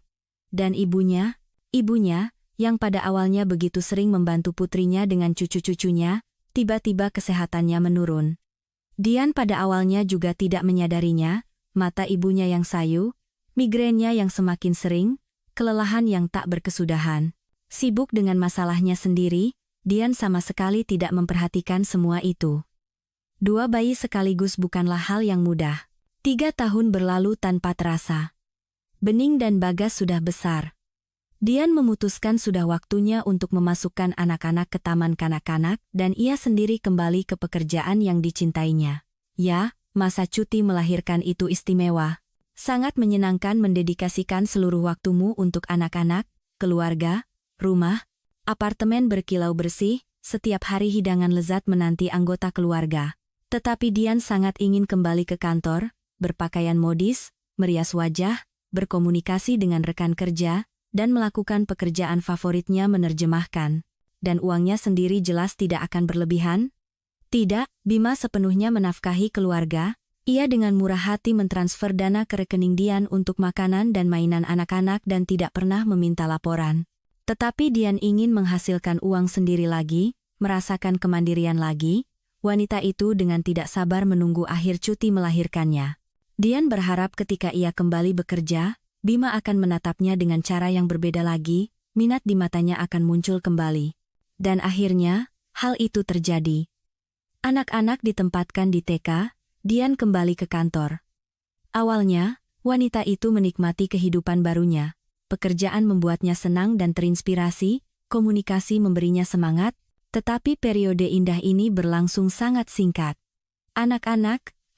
Dan ibunya, yang pada awalnya begitu sering membantu putrinya dengan cucu-cucunya, tiba-tiba kesehatannya menurun. Dian pada awalnya juga tidak menyadarinya, mata ibunya yang sayu, migrennya yang semakin sering, kelelahan yang tak berkesudahan. Sibuk dengan masalahnya sendiri, Dian sama sekali tidak memperhatikan semua itu. 2 bayi sekaligus bukanlah hal yang mudah. 3 tahun berlalu tanpa terasa. Bening dan Bagas sudah besar. Dian memutuskan sudah waktunya untuk memasukkan anak-anak ke taman kanak-kanak dan ia sendiri kembali ke pekerjaan yang dicintainya. Ya, masa cuti melahirkan itu istimewa. Sangat menyenangkan mendedikasikan seluruh waktumu untuk anak-anak, keluarga, rumah, apartemen berkilau bersih, setiap hari hidangan lezat menanti anggota keluarga. Tetapi Dian sangat ingin kembali ke kantor, berpakaian modis, merias wajah, berkomunikasi dengan rekan kerja, dan melakukan pekerjaan favoritnya menerjemahkan. Dan uangnya sendiri jelas tidak akan berlebihan. Tidak, Bima sepenuhnya menafkahi keluarga, ia dengan murah hati mentransfer dana ke rekening Dian untuk makanan dan mainan anak-anak dan tidak pernah meminta laporan. Tetapi Dian ingin menghasilkan uang sendiri lagi, merasakan kemandirian lagi, wanita itu dengan tidak sabar menunggu akhir cuti melahirkannya. Dian berharap ketika ia kembali bekerja, Bima akan menatapnya dengan cara yang berbeda lagi, minat di matanya akan muncul kembali. Dan akhirnya, hal itu terjadi. Anak-anak ditempatkan di TK, Dian kembali ke kantor. Awalnya, wanita itu menikmati kehidupan barunya. Pekerjaan membuatnya senang dan terinspirasi, komunikasi memberinya semangat, tetapi periode indah ini berlangsung sangat singkat.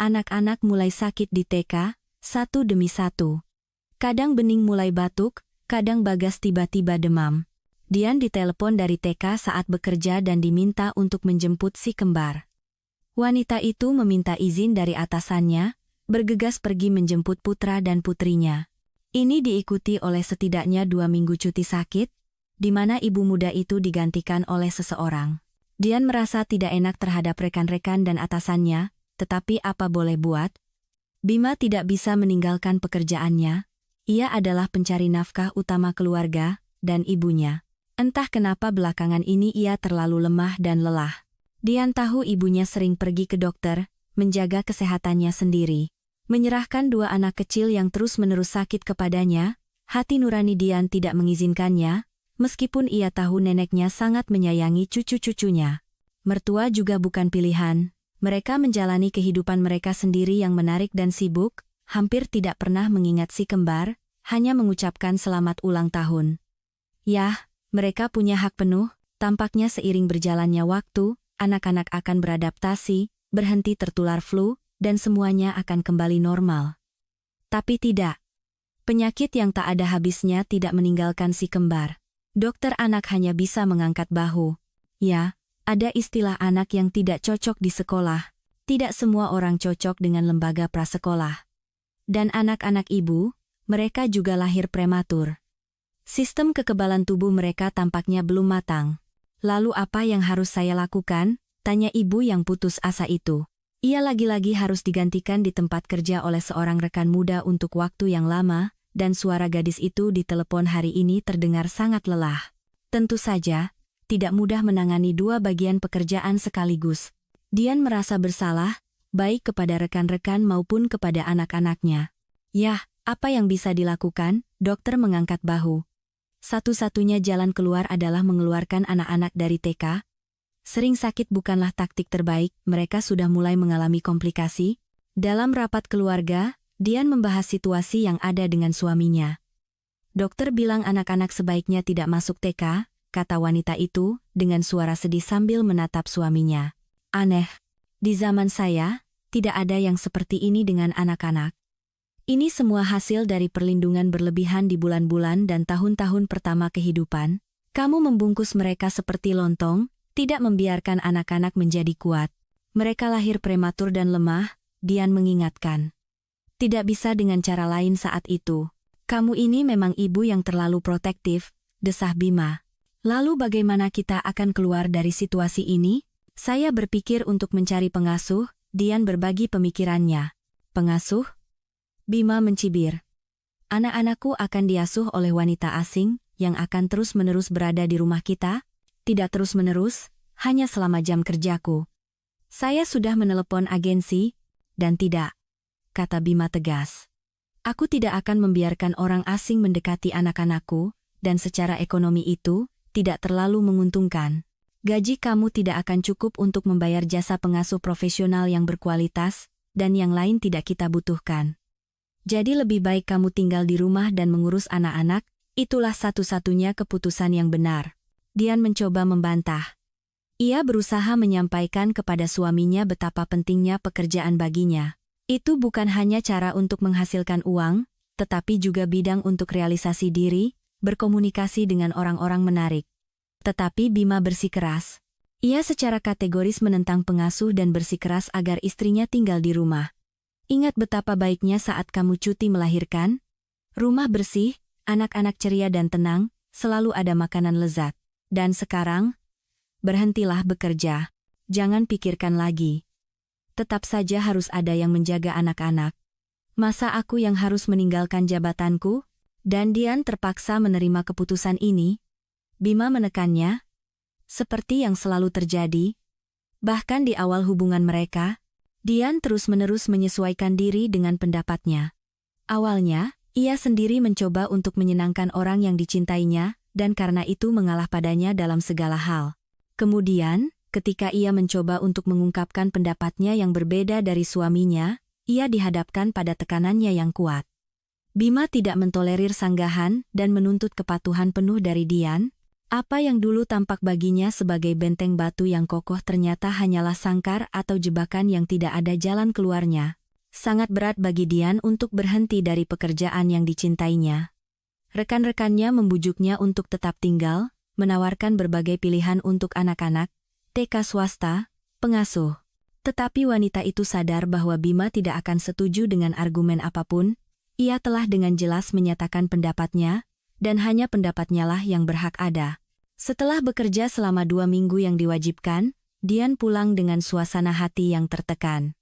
Anak-anak mulai sakit di TK, satu demi satu. Kadang Bening mulai batuk, kadang Bagas tiba-tiba demam. Dian ditelepon dari TK saat bekerja dan diminta untuk menjemput si kembar. Wanita itu meminta izin dari atasannya, bergegas pergi menjemput putra dan putrinya. Ini diikuti oleh setidaknya 2 minggu cuti sakit, di mana ibu muda itu digantikan oleh seseorang. Dian merasa tidak enak terhadap rekan-rekan dan atasannya, tetapi apa boleh buat? Bima tidak bisa meninggalkan pekerjaannya. Ia adalah pencari nafkah utama keluarga dan ibunya. Entah kenapa belakangan ini ia terlalu lemah dan lelah. Dian tahu ibunya sering pergi ke dokter, menjaga kesehatannya sendiri. Menyerahkan 2 anak kecil yang terus-menerus sakit kepadanya, hati nurani Dian tidak mengizinkannya, meskipun ia tahu neneknya sangat menyayangi cucu-cucunya. Mertua juga bukan pilihan, mereka menjalani kehidupan mereka sendiri yang menarik dan sibuk, hampir tidak pernah mengingat si kembar, hanya mengucapkan selamat ulang tahun. Yah, mereka punya hak penuh, tampaknya seiring berjalannya waktu, anak-anak akan beradaptasi, berhenti tertular flu, dan semuanya akan kembali normal. Tapi tidak. Penyakit yang tak ada habisnya tidak meninggalkan si kembar. Dokter anak hanya bisa mengangkat bahu. Ya, ada istilah anak yang tidak cocok di sekolah. Tidak semua orang cocok dengan lembaga prasekolah. Dan anak-anak ibu, mereka juga lahir prematur. Sistem kekebalan tubuh mereka tampaknya belum matang. Lalu apa yang harus saya lakukan? Tanya ibu yang putus asa itu. Ia lagi-lagi harus digantikan di tempat kerja oleh seorang rekan muda untuk waktu yang lama, dan suara gadis itu di telepon hari ini terdengar sangat lelah. Tentu saja, tidak mudah menangani 2 bagian pekerjaan sekaligus. Dian merasa bersalah, baik kepada rekan-rekan maupun kepada anak-anaknya. Yah, apa yang bisa dilakukan? Dokter mengangkat bahu. Satu-satunya jalan keluar adalah mengeluarkan anak-anak dari TK. Sering sakit bukanlah taktik terbaik, mereka sudah mulai mengalami komplikasi. Dalam rapat keluarga, Dian membahas situasi yang ada dengan suaminya. Dokter bilang anak-anak sebaiknya tidak masuk TK, kata wanita itu, dengan suara sedih sambil menatap suaminya. Aneh. Di zaman saya, tidak ada yang seperti ini dengan anak-anak. Ini semua hasil dari perlindungan berlebihan di bulan-bulan dan tahun-tahun pertama kehidupan. Kamu membungkus mereka seperti lontong, tidak membiarkan anak-anak menjadi kuat. Mereka lahir prematur dan lemah, Dian mengingatkan. Tidak bisa dengan cara lain saat itu. Kamu ini memang ibu yang terlalu protektif, desah Bima. Lalu bagaimana kita akan keluar dari situasi ini? Saya berpikir untuk mencari pengasuh, Dian berbagi pemikirannya. Pengasuh? Bima mencibir. Anak-anakku akan diasuh oleh wanita asing, yang akan terus-menerus berada di rumah kita? Tidak terus-menerus, hanya selama jam kerjaku. Saya sudah menelepon agensi, dan tidak, kata Bima tegas. Aku tidak akan membiarkan orang asing mendekati anak-anakku, dan secara ekonomi itu, tidak terlalu menguntungkan. Gaji kamu tidak akan cukup untuk membayar jasa pengasuh profesional yang berkualitas, dan yang lain tidak kita butuhkan. Jadi lebih baik kamu tinggal di rumah dan mengurus anak-anak, itulah satu-satunya keputusan yang benar. Dian mencoba membantah. Ia berusaha menyampaikan kepada suaminya betapa pentingnya pekerjaan baginya. Itu bukan hanya cara untuk menghasilkan uang, tetapi juga bidang untuk realisasi diri, berkomunikasi dengan orang-orang menarik. Tetapi Bima bersikeras. Ia secara kategoris menentang pengasuh dan bersikeras agar istrinya tinggal di rumah. Ingat betapa baiknya saat kamu cuti melahirkan? Rumah bersih, anak-anak ceria dan tenang, selalu ada makanan lezat. Dan sekarang, berhentilah bekerja. Jangan pikirkan lagi. Tetap saja harus ada yang menjaga anak-anak. Masa aku yang harus meninggalkan jabatanku? Dan Dian terpaksa menerima keputusan ini. Bima menekannya. Seperti yang selalu terjadi. Bahkan di awal hubungan mereka, Dian terus-menerus menyesuaikan diri dengan pendapatnya. Awalnya, ia sendiri mencoba untuk menyenangkan orang yang dicintainya, dan karena itu mengalah padanya dalam segala hal. Kemudian, ketika ia mencoba untuk mengungkapkan pendapatnya yang berbeda dari suaminya, ia dihadapkan pada tekanannya yang kuat. Bima tidak mentolerir sanggahan dan menuntut kepatuhan penuh dari Dian. Apa yang dulu tampak baginya sebagai benteng batu yang kokoh ternyata hanyalah sangkar atau jebakan yang tidak ada jalan keluarnya. Sangat berat bagi Dian untuk berhenti dari pekerjaan yang dicintainya. Rekan-rekannya membujuknya untuk tetap tinggal, menawarkan berbagai pilihan untuk anak-anak, TK swasta, pengasuh. Tetapi wanita itu sadar bahwa Bima tidak akan setuju dengan argumen apapun. Ia telah dengan jelas menyatakan pendapatnya, dan hanya pendapatnya lah yang berhak ada. Setelah bekerja selama 2 minggu yang diwajibkan, Dian pulang dengan suasana hati yang tertekan.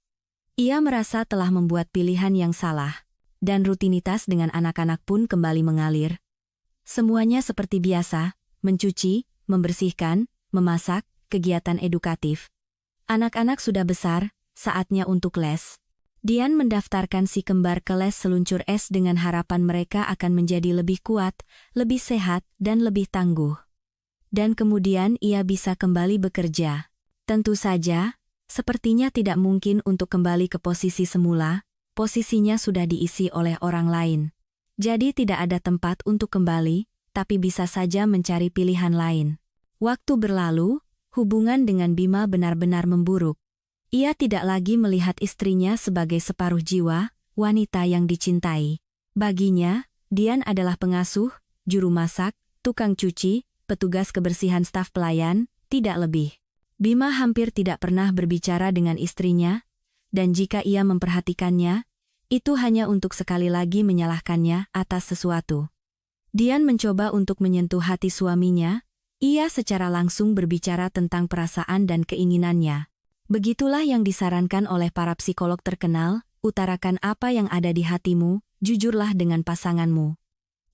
Ia merasa telah membuat pilihan yang salah, dan rutinitas dengan anak-anak pun kembali mengalir. Semuanya seperti biasa, mencuci, membersihkan, memasak, kegiatan edukatif. Anak-anak sudah besar, saatnya untuk les. Dian mendaftarkan si kembar ke les seluncur es dengan harapan mereka akan menjadi lebih kuat, lebih sehat, dan lebih tangguh. Dan kemudian ia bisa kembali bekerja. Tentu saja, sepertinya tidak mungkin untuk kembali ke posisi semula, posisinya sudah diisi oleh orang lain. Jadi tidak ada tempat untuk kembali, tapi bisa saja mencari pilihan lain. Waktu berlalu, hubungan dengan Bima benar-benar memburuk. Ia tidak lagi melihat istrinya sebagai separuh jiwa, wanita yang dicintai. Baginya, Dian adalah pengasuh, juru masak, tukang cuci, petugas kebersihan staf pelayan, tidak lebih. Bima hampir tidak pernah berbicara dengan istrinya, dan jika ia memperhatikannya, itu hanya untuk sekali lagi menyalahkannya atas sesuatu. Dian mencoba untuk menyentuh hati suaminya, ia secara langsung berbicara tentang perasaan dan keinginannya. Begitulah yang disarankan oleh para psikolog terkenal, utarakan apa yang ada di hatimu, jujurlah dengan pasanganmu.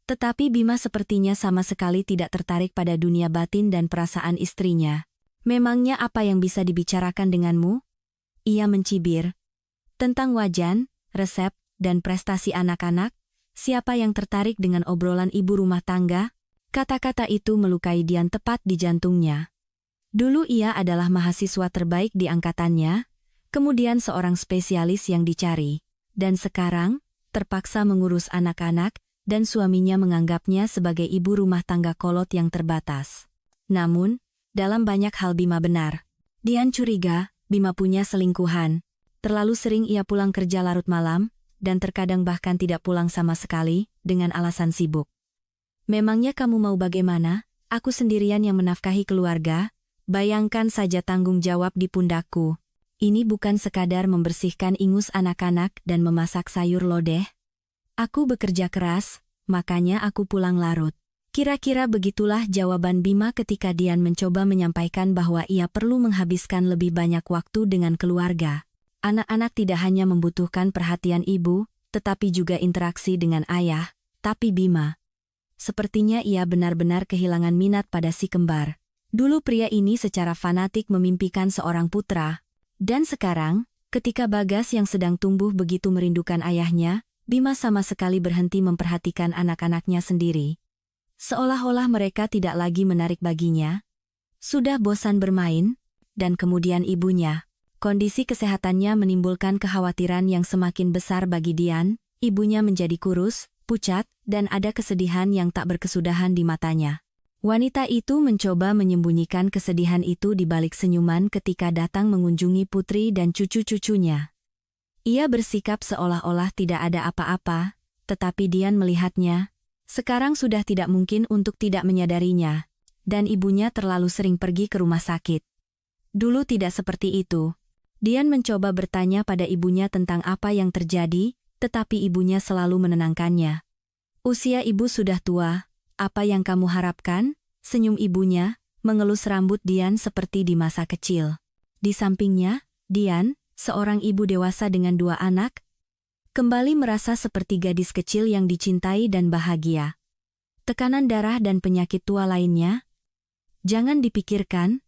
Tetapi Bima sepertinya sama sekali tidak tertarik pada dunia batin dan perasaan istrinya. Memangnya apa yang bisa dibicarakan denganmu? Ia mencibir. Tentang wajan, resep, dan prestasi anak-anak, siapa yang tertarik dengan obrolan ibu rumah tangga? Kata-kata itu melukai Dian tepat di jantungnya. Dulu ia adalah mahasiswa terbaik di angkatannya, kemudian seorang spesialis yang dicari, dan sekarang, terpaksa mengurus anak-anak, dan suaminya menganggapnya sebagai ibu rumah tangga kolot yang terbatas. Namun, dalam banyak hal Bima benar. Dian curiga, Bima punya selingkuhan. Terlalu sering ia pulang kerja larut malam, dan terkadang bahkan tidak pulang sama sekali, dengan alasan sibuk. Memangnya kamu mau bagaimana? Aku sendirian yang menafkahi keluarga. Bayangkan saja tanggung jawab di pundakku. Ini bukan sekadar membersihkan ingus anak-anak dan memasak sayur lodeh. Aku bekerja keras, makanya aku pulang larut. Kira-kira begitulah jawaban Bima ketika Dian mencoba menyampaikan bahwa ia perlu menghabiskan lebih banyak waktu dengan keluarga. Anak-anak tidak hanya membutuhkan perhatian ibu, tetapi juga interaksi dengan ayah, tapi Bima. Sepertinya ia benar-benar kehilangan minat pada si kembar. Dulu pria ini secara fanatik memimpikan seorang putra. Dan sekarang, ketika Bagas yang sedang tumbuh begitu merindukan ayahnya, Bima sama sekali berhenti memperhatikan anak-anaknya sendiri. Seolah-olah mereka tidak lagi menarik baginya. Sudah bosan bermain, dan kemudian ibunya. Kondisi kesehatannya menimbulkan kekhawatiran yang semakin besar bagi Dian. Ibunya menjadi kurus, pucat, dan ada kesedihan yang tak berkesudahan di matanya. Wanita itu mencoba menyembunyikan kesedihan itu di balik senyuman ketika datang mengunjungi putri dan cucu-cucunya. Ia bersikap seolah-olah tidak ada apa-apa, tetapi Dian melihatnya. Sekarang sudah tidak mungkin untuk tidak menyadarinya, dan ibunya terlalu sering pergi ke rumah sakit. Dulu tidak seperti itu. Dian mencoba bertanya pada ibunya tentang apa yang terjadi, tetapi ibunya selalu menenangkannya. Usia ibu sudah tua, apa yang kamu harapkan? Senyum ibunya, mengelus rambut Dian seperti di masa kecil. Di sampingnya, Dian, seorang ibu dewasa dengan 2 anak, kembali merasa seperti gadis kecil yang dicintai dan bahagia. Tekanan darah dan penyakit tua lainnya? Jangan dipikirkan.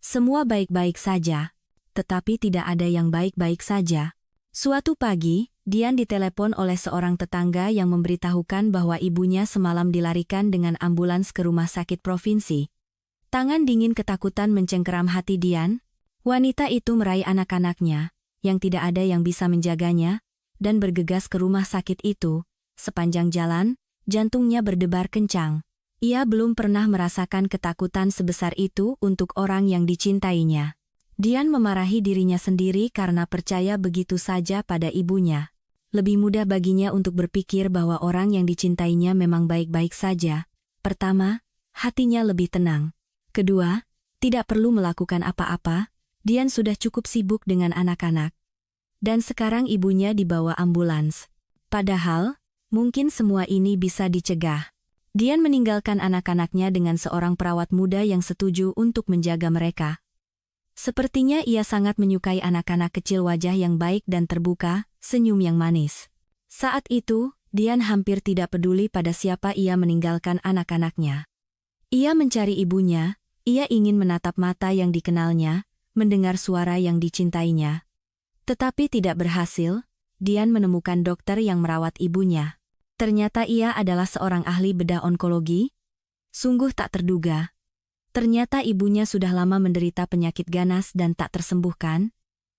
Semua baik-baik saja. Tetapi tidak ada yang baik-baik saja. Suatu pagi, Dian ditelepon oleh seorang tetangga yang memberitahukan bahwa ibunya semalam dilarikan dengan ambulans ke rumah sakit provinsi. Tangan dingin ketakutan mencengkeram hati Dian. Wanita itu meraih anak-anaknya, yang tidak ada yang bisa menjaganya, dan bergegas ke rumah sakit itu. Sepanjang jalan, jantungnya berdebar kencang. Ia belum pernah merasakan ketakutan sebesar itu untuk orang yang dicintainya. Dian memarahi dirinya sendiri karena percaya begitu saja pada ibunya. Lebih mudah baginya untuk berpikir bahwa orang yang dicintainya memang baik-baik saja. Pertama, hatinya lebih tenang. Kedua, tidak perlu melakukan apa-apa, Dian sudah cukup sibuk dengan anak-anak. Dan sekarang ibunya dibawa ambulans. Padahal, mungkin semua ini bisa dicegah. Dian meninggalkan anak-anaknya dengan seorang perawat muda yang setuju untuk menjaga mereka. Sepertinya ia sangat menyukai anak-anak kecil wajah yang baik dan terbuka, senyum yang manis. Saat itu, Dian hampir tidak peduli pada siapa ia meninggalkan anak-anaknya. Ia mencari ibunya, ia ingin menatap mata yang dikenalnya, mendengar suara yang dicintainya. Tetapi tidak berhasil, Dian menemukan dokter yang merawat ibunya. Ternyata ia adalah seorang ahli bedah onkologi. Sungguh tak terduga. Ternyata ibunya sudah lama menderita penyakit ganas dan tak tersembuhkan.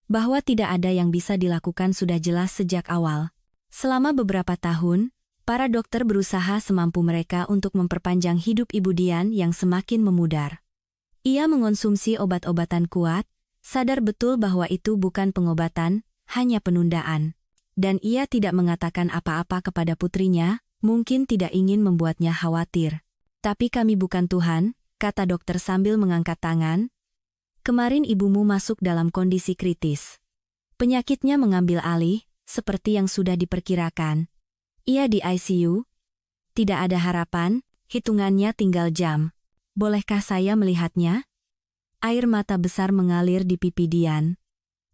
Bahwa tidak ada yang bisa dilakukan sudah jelas sejak awal. Selama beberapa tahun, para dokter berusaha semampu mereka untuk memperpanjang hidup ibu Dian yang semakin memudar. Ia mengonsumsi obat-obatan kuat, sadar betul bahwa itu bukan pengobatan, hanya penundaan. Dan ia tidak mengatakan apa-apa kepada putrinya, mungkin tidak ingin membuatnya khawatir. Tapi kami bukan Tuhan, kata dokter sambil mengangkat tangan. Kemarin ibumu masuk dalam kondisi kritis. Penyakitnya mengambil alih, seperti yang sudah diperkirakan. Ia di ICU. Tidak ada harapan, hitungannya tinggal jam. Bolehkah saya melihatnya? Air mata besar mengalir di pipi Dian.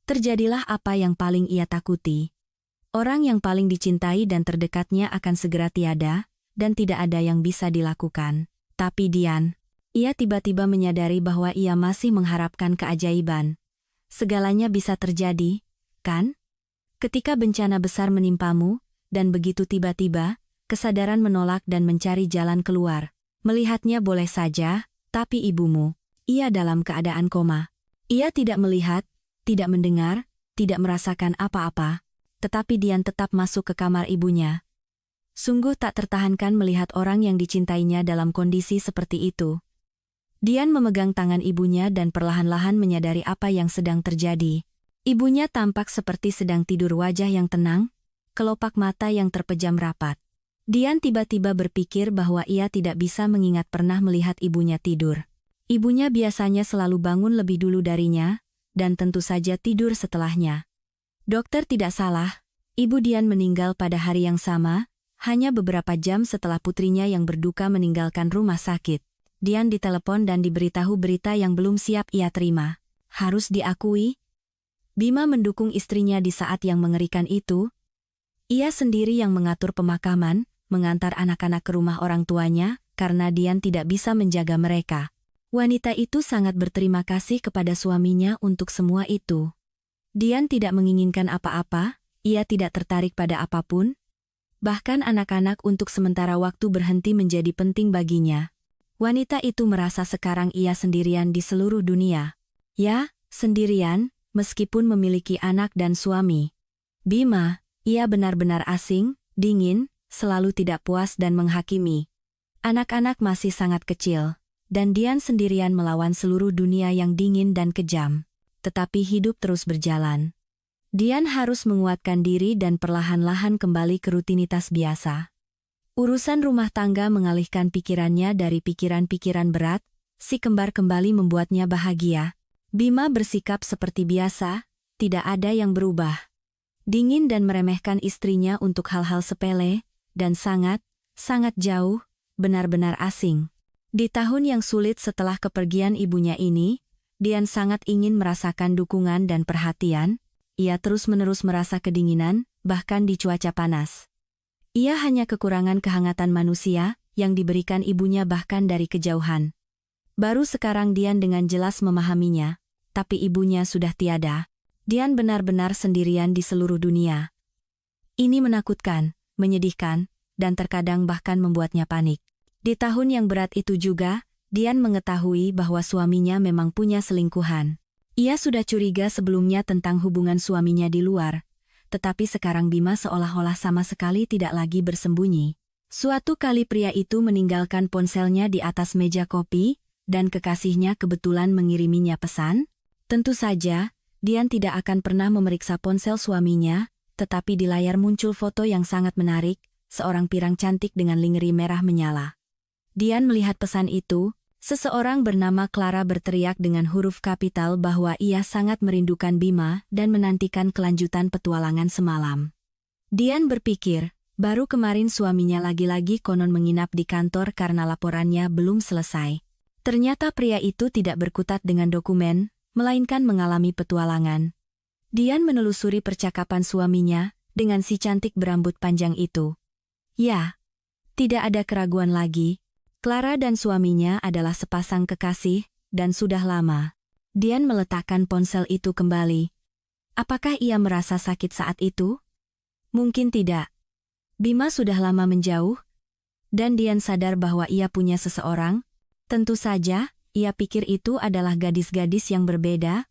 Terjadilah apa yang paling ia takuti. Orang yang paling dicintai dan terdekatnya akan segera tiada, dan tidak ada yang bisa dilakukan. Tapi Dian, ia tiba-tiba menyadari bahwa ia masih mengharapkan keajaiban. Segalanya bisa terjadi, kan? Ketika bencana besar menimpamu, dan begitu tiba-tiba, kesadaran menolak dan mencari jalan keluar. Melihatnya boleh saja, tapi ibumu, ia dalam keadaan koma. Ia tidak melihat, tidak mendengar, tidak merasakan apa-apa, tetapi Dian tetap masuk ke kamar ibunya. Sungguh tak tertahankan melihat orang yang dicintainya dalam kondisi seperti itu. Dian memegang tangan ibunya dan perlahan-lahan menyadari apa yang sedang terjadi. Ibunya tampak seperti sedang tidur, wajah yang tenang, kelopak mata yang terpejam rapat. Dian tiba-tiba berpikir bahwa ia tidak bisa mengingat pernah melihat ibunya tidur. Ibunya biasanya selalu bangun lebih dulu darinya, dan tentu saja tidur setelahnya. Dokter tidak salah, ibu Dian meninggal pada hari yang sama, hanya beberapa jam setelah putrinya yang berduka meninggalkan rumah sakit. Dian ditelepon dan diberitahu berita yang belum siap ia terima. Harus diakui, Bima mendukung istrinya di saat yang mengerikan itu. Ia sendiri yang mengatur pemakaman, mengantar anak-anak ke rumah orang tuanya, karena Dian tidak bisa menjaga mereka. Wanita itu sangat berterima kasih kepada suaminya untuk semua itu. Dian tidak menginginkan apa-apa, ia tidak tertarik pada apapun. Bahkan anak-anak untuk sementara waktu berhenti menjadi penting baginya. Wanita itu merasa sekarang ia sendirian di seluruh dunia. Ya, sendirian, meskipun memiliki anak dan suami. Bima, ia benar-benar asing, dingin, selalu tidak puas dan menghakimi. Anak-anak masih sangat kecil, dan Dian sendirian melawan seluruh dunia yang dingin dan kejam. Tetapi hidup terus berjalan. Dian harus menguatkan diri dan perlahan-lahan kembali ke rutinitas biasa. Urusan rumah tangga mengalihkan pikirannya dari pikiran-pikiran berat, si kembar kembali membuatnya bahagia. Bima bersikap seperti biasa, tidak ada yang berubah. Dingin dan meremehkan istrinya untuk hal-hal sepele, dan sangat jauh, benar-benar asing. Di tahun yang sulit setelah kepergian ibunya ini, Dian sangat ingin merasakan dukungan dan perhatian. Ia terus-menerus merasa kedinginan, bahkan di cuaca panas. Ia hanya kekurangan kehangatan manusia, yang diberikan ibunya bahkan dari kejauhan. Baru sekarang Dian dengan jelas memahaminya, tapi ibunya sudah tiada. Dian benar-benar sendirian di seluruh dunia. Ini menakutkan, menyedihkan, dan terkadang bahkan membuatnya panik. Di tahun yang berat itu juga, Dian mengetahui bahwa suaminya memang punya selingkuhan. Ia sudah curiga sebelumnya tentang hubungan suaminya di luar, tetapi sekarang Bima seolah-olah sama sekali tidak lagi bersembunyi. Suatu kali pria itu meninggalkan ponselnya di atas meja kopi, dan kekasihnya kebetulan mengiriminya pesan. Tentu saja, Dian tidak akan pernah memeriksa ponsel suaminya, tetapi di layar muncul foto yang sangat menarik, seorang pirang cantik dengan lingerie merah menyala. Dian melihat pesan itu, seseorang bernama Clara berteriak dengan huruf kapital bahwa ia sangat merindukan Bima dan menantikan kelanjutan petualangan semalam. Dian berpikir, baru kemarin suaminya lagi-lagi konon menginap di kantor karena laporannya belum selesai. Ternyata pria itu tidak berkutat dengan dokumen, melainkan mengalami petualangan. Dian menelusuri percakapan suaminya dengan si cantik berambut panjang itu. Ya, tidak ada keraguan lagi. Clara dan suaminya adalah sepasang kekasih, dan sudah lama. Dian meletakkan ponsel itu kembali. Apakah ia merasa sakit saat itu? Mungkin tidak. Bima sudah lama menjauh, dan Dian sadar bahwa ia punya seseorang. Tentu saja, ia pikir itu adalah gadis-gadis yang berbeda.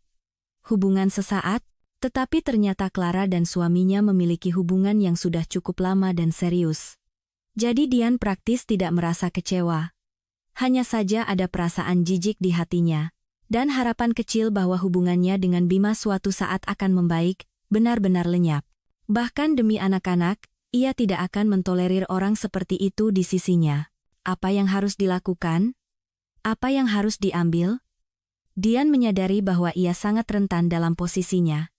Hubungan sesaat, tetapi ternyata Clara dan suaminya memiliki hubungan yang sudah cukup lama dan serius. Jadi Dian praktis tidak merasa kecewa. Hanya saja ada perasaan jijik di hatinya, dan harapan kecil bahwa hubungannya dengan Bima suatu saat akan membaik, benar-benar lenyap. Bahkan demi anak-anak, ia tidak akan mentolerir orang seperti itu di sisinya. Apa yang harus dilakukan? Apa yang harus diambil? Dian menyadari bahwa ia sangat rentan dalam posisinya.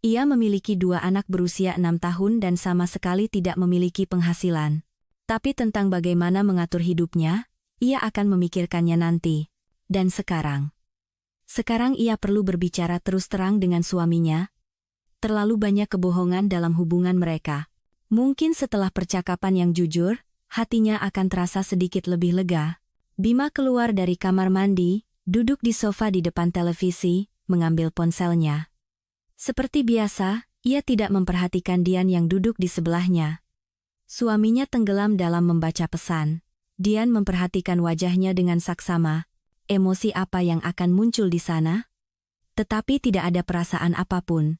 Ia memiliki 2 anak berusia 6 tahun dan sama sekali tidak memiliki penghasilan. Tapi tentang bagaimana mengatur hidupnya, ia akan memikirkannya nanti. Dan sekarang ia perlu berbicara terus terang dengan suaminya. Terlalu banyak kebohongan dalam hubungan mereka. Mungkin setelah percakapan yang jujur, hatinya akan terasa sedikit lebih lega. Bima keluar dari kamar mandi, duduk di sofa di depan televisi, mengambil ponselnya. Seperti biasa, ia tidak memperhatikan Dian yang duduk di sebelahnya. Suaminya tenggelam dalam membaca pesan. Dian memperhatikan wajahnya dengan saksama. Emosi apa yang akan muncul di sana? Tetapi tidak ada perasaan apapun.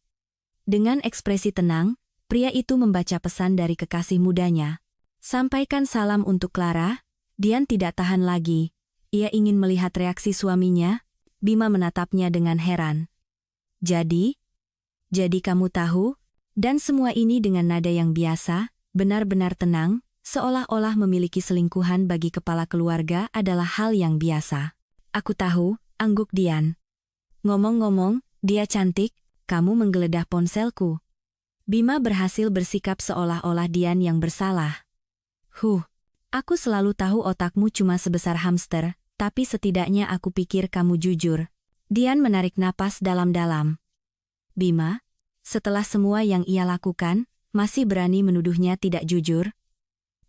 Dengan ekspresi tenang, pria itu membaca pesan dari kekasih mudanya. Sampaikan salam untuk Clara. Dian tidak tahan lagi. Ia ingin melihat reaksi suaminya. Bima menatapnya dengan heran. Jadi, Jadi kamu tahu? Dan semua ini dengan nada yang biasa, benar-benar tenang, seolah-olah memiliki selingkuhan bagi kepala keluarga adalah hal yang biasa. Aku tahu, angguk Dian. Ngomong-ngomong, dia cantik, kamu menggeledah ponselku. Bima berhasil bersikap seolah-olah Dian yang bersalah. Aku selalu tahu otakmu cuma sebesar hamster, tapi setidaknya aku pikir kamu jujur. Dian menarik napas dalam-dalam. Bima, setelah semua yang ia lakukan, masih berani menuduhnya tidak jujur?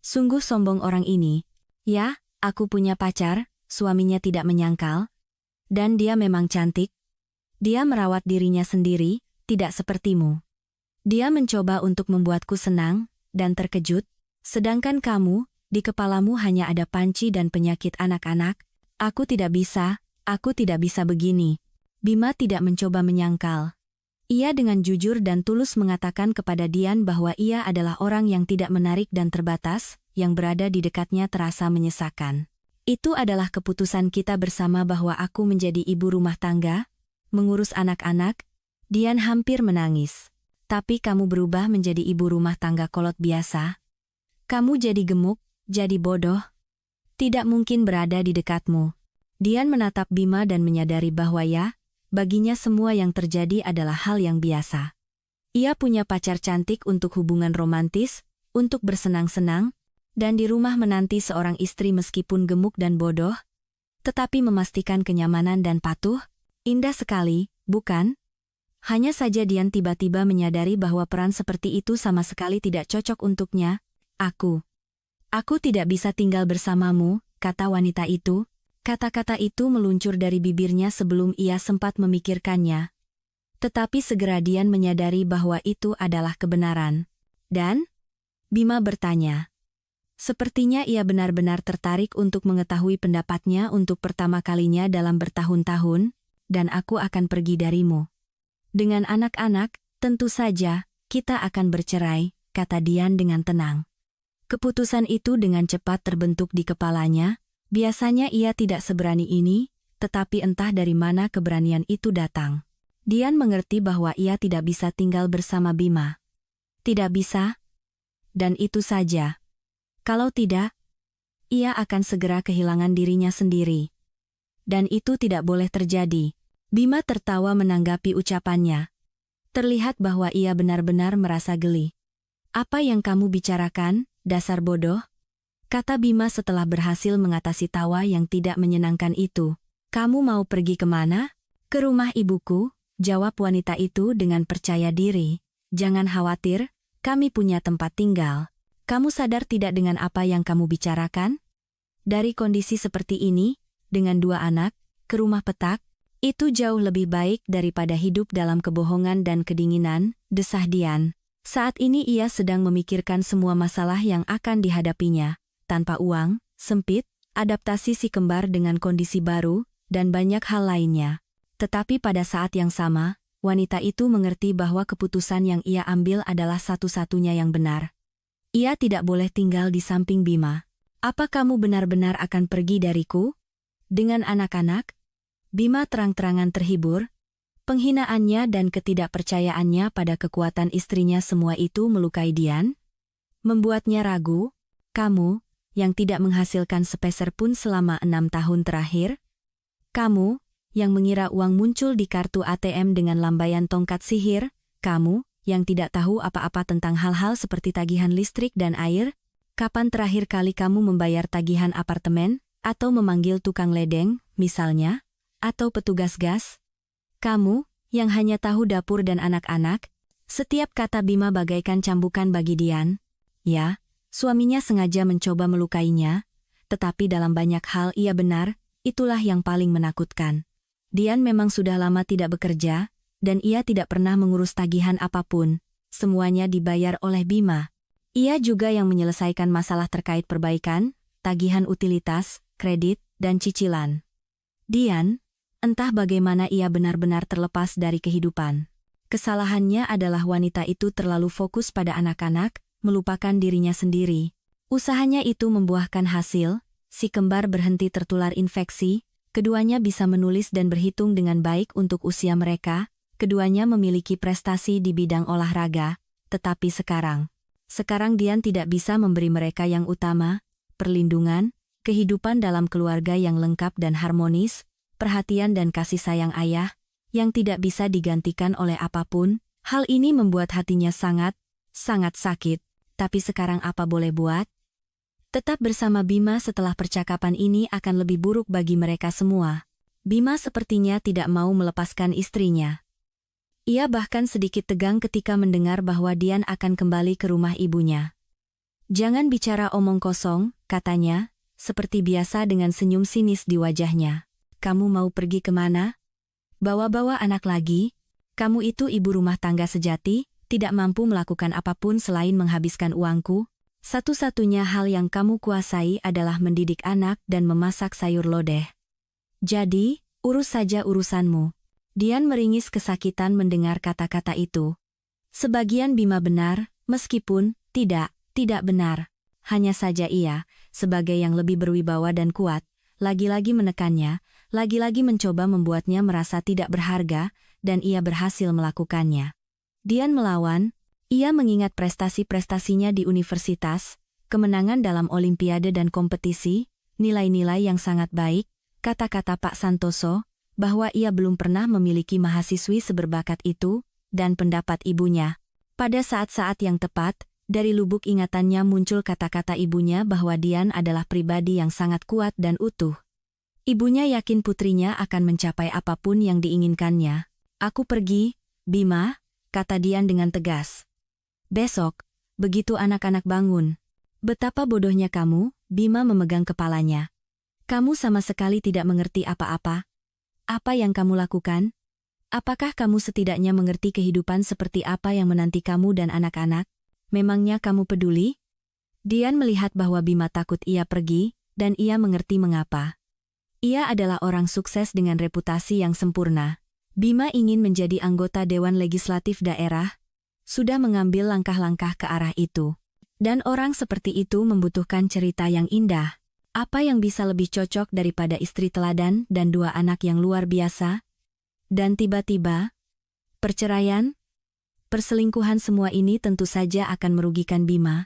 Sungguh sombong orang ini. Ya, aku punya pacar, suaminya tidak menyangkal. Dan dia memang cantik. Dia merawat dirinya sendiri, tidak sepertimu. Dia mencoba untuk membuatku senang dan terkejut, sedangkan kamu, di kepalamu hanya ada panci dan penyakit anak-anak. Aku tidak bisa begini. Bima tidak mencoba menyangkal. Ia dengan jujur dan tulus mengatakan kepada Dian bahwa ia adalah orang yang tidak menarik dan terbatas, yang berada di dekatnya terasa menyesakan. Itu adalah keputusan kita bersama bahwa aku menjadi ibu rumah tangga, mengurus anak-anak. Dian hampir menangis. Tapi kamu berubah menjadi ibu rumah tangga kolot biasa. Kamu jadi gemuk, jadi bodoh. Tidak mungkin berada di dekatmu. Dian menatap Bima dan menyadari bahwa baginya semua yang terjadi adalah hal yang biasa. Ia punya pacar cantik untuk hubungan romantis, untuk bersenang-senang, dan di rumah menanti seorang istri meskipun gemuk dan bodoh, tetapi memastikan kenyamanan dan patuh. Indah sekali, bukan? Hanya saja Dian tiba-tiba menyadari bahwa peran seperti itu sama sekali tidak cocok untuknya. Aku tidak bisa tinggal bersamamu, kata wanita itu. Kata-kata itu meluncur dari bibirnya sebelum ia sempat memikirkannya. Tetapi segera Dian menyadari bahwa itu adalah kebenaran. Dan? Bima bertanya. Sepertinya ia benar-benar tertarik untuk mengetahui pendapatnya untuk pertama kalinya dalam bertahun-tahun, dan aku akan pergi darimu. Dengan anak-anak, tentu saja, kita akan bercerai, kata Dian dengan tenang. Keputusan itu dengan cepat terbentuk di kepalanya. Biasanya ia tidak seberani ini, tetapi entah dari mana keberanian itu datang. Dian mengerti bahwa ia tidak bisa tinggal bersama Bima. Tidak bisa. Dan itu saja. Kalau tidak, ia akan segera kehilangan dirinya sendiri. Dan itu tidak boleh terjadi. Bima tertawa menanggapi ucapannya. Terlihat bahwa ia benar-benar merasa geli. Apa yang kamu bicarakan, dasar bodoh? Kata Bima setelah berhasil mengatasi tawa yang tidak menyenangkan itu. Kamu mau pergi kemana? Ke rumah ibuku, jawab wanita itu dengan percaya diri. Jangan khawatir, kami punya tempat tinggal. Kamu sadar tidak dengan apa yang kamu bicarakan? Dari kondisi seperti ini, dengan 2 anak, ke rumah petak, itu jauh lebih baik daripada hidup dalam kebohongan dan kedinginan, desah Dian. Saat ini ia sedang memikirkan semua masalah yang akan dihadapinya. Tanpa uang, sempit, adaptasi si kembar dengan kondisi baru, dan banyak hal lainnya. Tetapi pada saat yang sama, wanita itu mengerti bahwa keputusan yang ia ambil adalah satu-satunya yang benar. Ia tidak boleh tinggal di samping Bima. Apa kamu benar-benar akan pergi dariku? Dengan anak-anak? Bima terang-terangan terhibur. Penghinaannya dan ketidakpercayaannya pada kekuatan istrinya semua itu melukai Dian. Membuatnya ragu. Kamu, yang tidak menghasilkan sepeser pun selama 6 tahun terakhir? Kamu, yang mengira uang muncul di kartu ATM dengan lambaian tongkat sihir? Kamu, yang tidak tahu apa-apa tentang hal-hal seperti tagihan listrik dan air? Kapan terakhir kali kamu membayar tagihan apartemen, atau memanggil tukang ledeng, misalnya? Atau petugas gas? Kamu, yang hanya tahu dapur dan anak-anak? Setiap kata Bima bagaikan cambukan bagi Dian. Ya, suaminya sengaja mencoba melukainya, tetapi dalam banyak hal ia benar, itulah yang paling menakutkan. Dian memang sudah lama tidak bekerja, dan ia tidak pernah mengurus tagihan apapun. Semuanya dibayar oleh Bima. Ia juga yang menyelesaikan masalah terkait perbaikan, tagihan utilitas, kredit, dan cicilan. Dian, entah bagaimana ia benar-benar terlepas dari kehidupan. Kesalahannya adalah wanita itu terlalu fokus pada anak-anak, melupakan dirinya sendiri. Usahanya itu membuahkan hasil, si kembar berhenti tertular infeksi, keduanya bisa menulis dan berhitung dengan baik untuk usia mereka, Keduanya memiliki prestasi di bidang olahraga, tetapi sekarang Dian tidak bisa memberi mereka yang utama, perlindungan, kehidupan dalam keluarga yang lengkap dan harmonis, perhatian dan kasih sayang ayah, yang tidak bisa digantikan oleh apapun. Hal ini membuat hatinya sangat sakit. Tapi sekarang apa boleh buat? Tetap bersama Bima setelah percakapan ini akan lebih buruk bagi mereka semua. Bima sepertinya tidak mau melepaskan istrinya. Ia bahkan sedikit tegang ketika mendengar bahwa Dian akan kembali ke rumah ibunya. "Jangan bicara omong kosong," katanya, seperti biasa dengan senyum sinis di wajahnya. "Kamu mau pergi kemana? Bawa-bawa anak lagi? Kamu itu ibu rumah tangga sejati, tidak mampu melakukan apapun selain menghabiskan uangku. Satu-satunya hal yang kamu kuasai adalah mendidik anak dan memasak sayur lodeh. Jadi, urus saja urusanmu." Dian meringis kesakitan mendengar kata-kata itu. Sebagian Bima benar, meskipun tidak benar. Hanya saja ia, sebagai yang lebih berwibawa dan kuat, lagi-lagi menekannya, lagi-lagi mencoba membuatnya merasa tidak berharga, dan ia berhasil melakukannya. Dian melawan, ia mengingat prestasi-prestasinya di universitas, kemenangan dalam olimpiade dan kompetisi, nilai-nilai yang sangat baik, kata-kata Pak Santoso, bahwa ia belum pernah memiliki mahasiswi seberbakat itu, dan pendapat ibunya. Pada saat-saat yang tepat, dari lubuk ingatannya muncul kata-kata ibunya bahwa Dian adalah pribadi yang sangat kuat dan utuh. Ibunya yakin putrinya akan mencapai apapun yang diinginkannya. "Aku pergi, Bima," kata Dian dengan tegas. "Besok, begitu anak-anak bangun." "Betapa bodohnya kamu," Bima memegang kepalanya. "Kamu sama sekali tidak mengerti apa-apa. Apa yang kamu lakukan? Apakah kamu setidaknya mengerti kehidupan seperti apa yang menanti kamu dan anak-anak? Memangnya kamu peduli?" Dian melihat bahwa Bima takut ia pergi, dan ia mengerti mengapa. Ia adalah orang sukses dengan reputasi yang sempurna. Bima ingin menjadi anggota Dewan Legislatif Daerah, sudah mengambil langkah-langkah ke arah itu. Dan orang seperti itu membutuhkan cerita yang indah. Apa yang bisa lebih cocok daripada istri teladan dan 2 anak yang luar biasa? Dan tiba-tiba, perceraian, perselingkuhan, semua ini tentu saja akan merugikan Bima.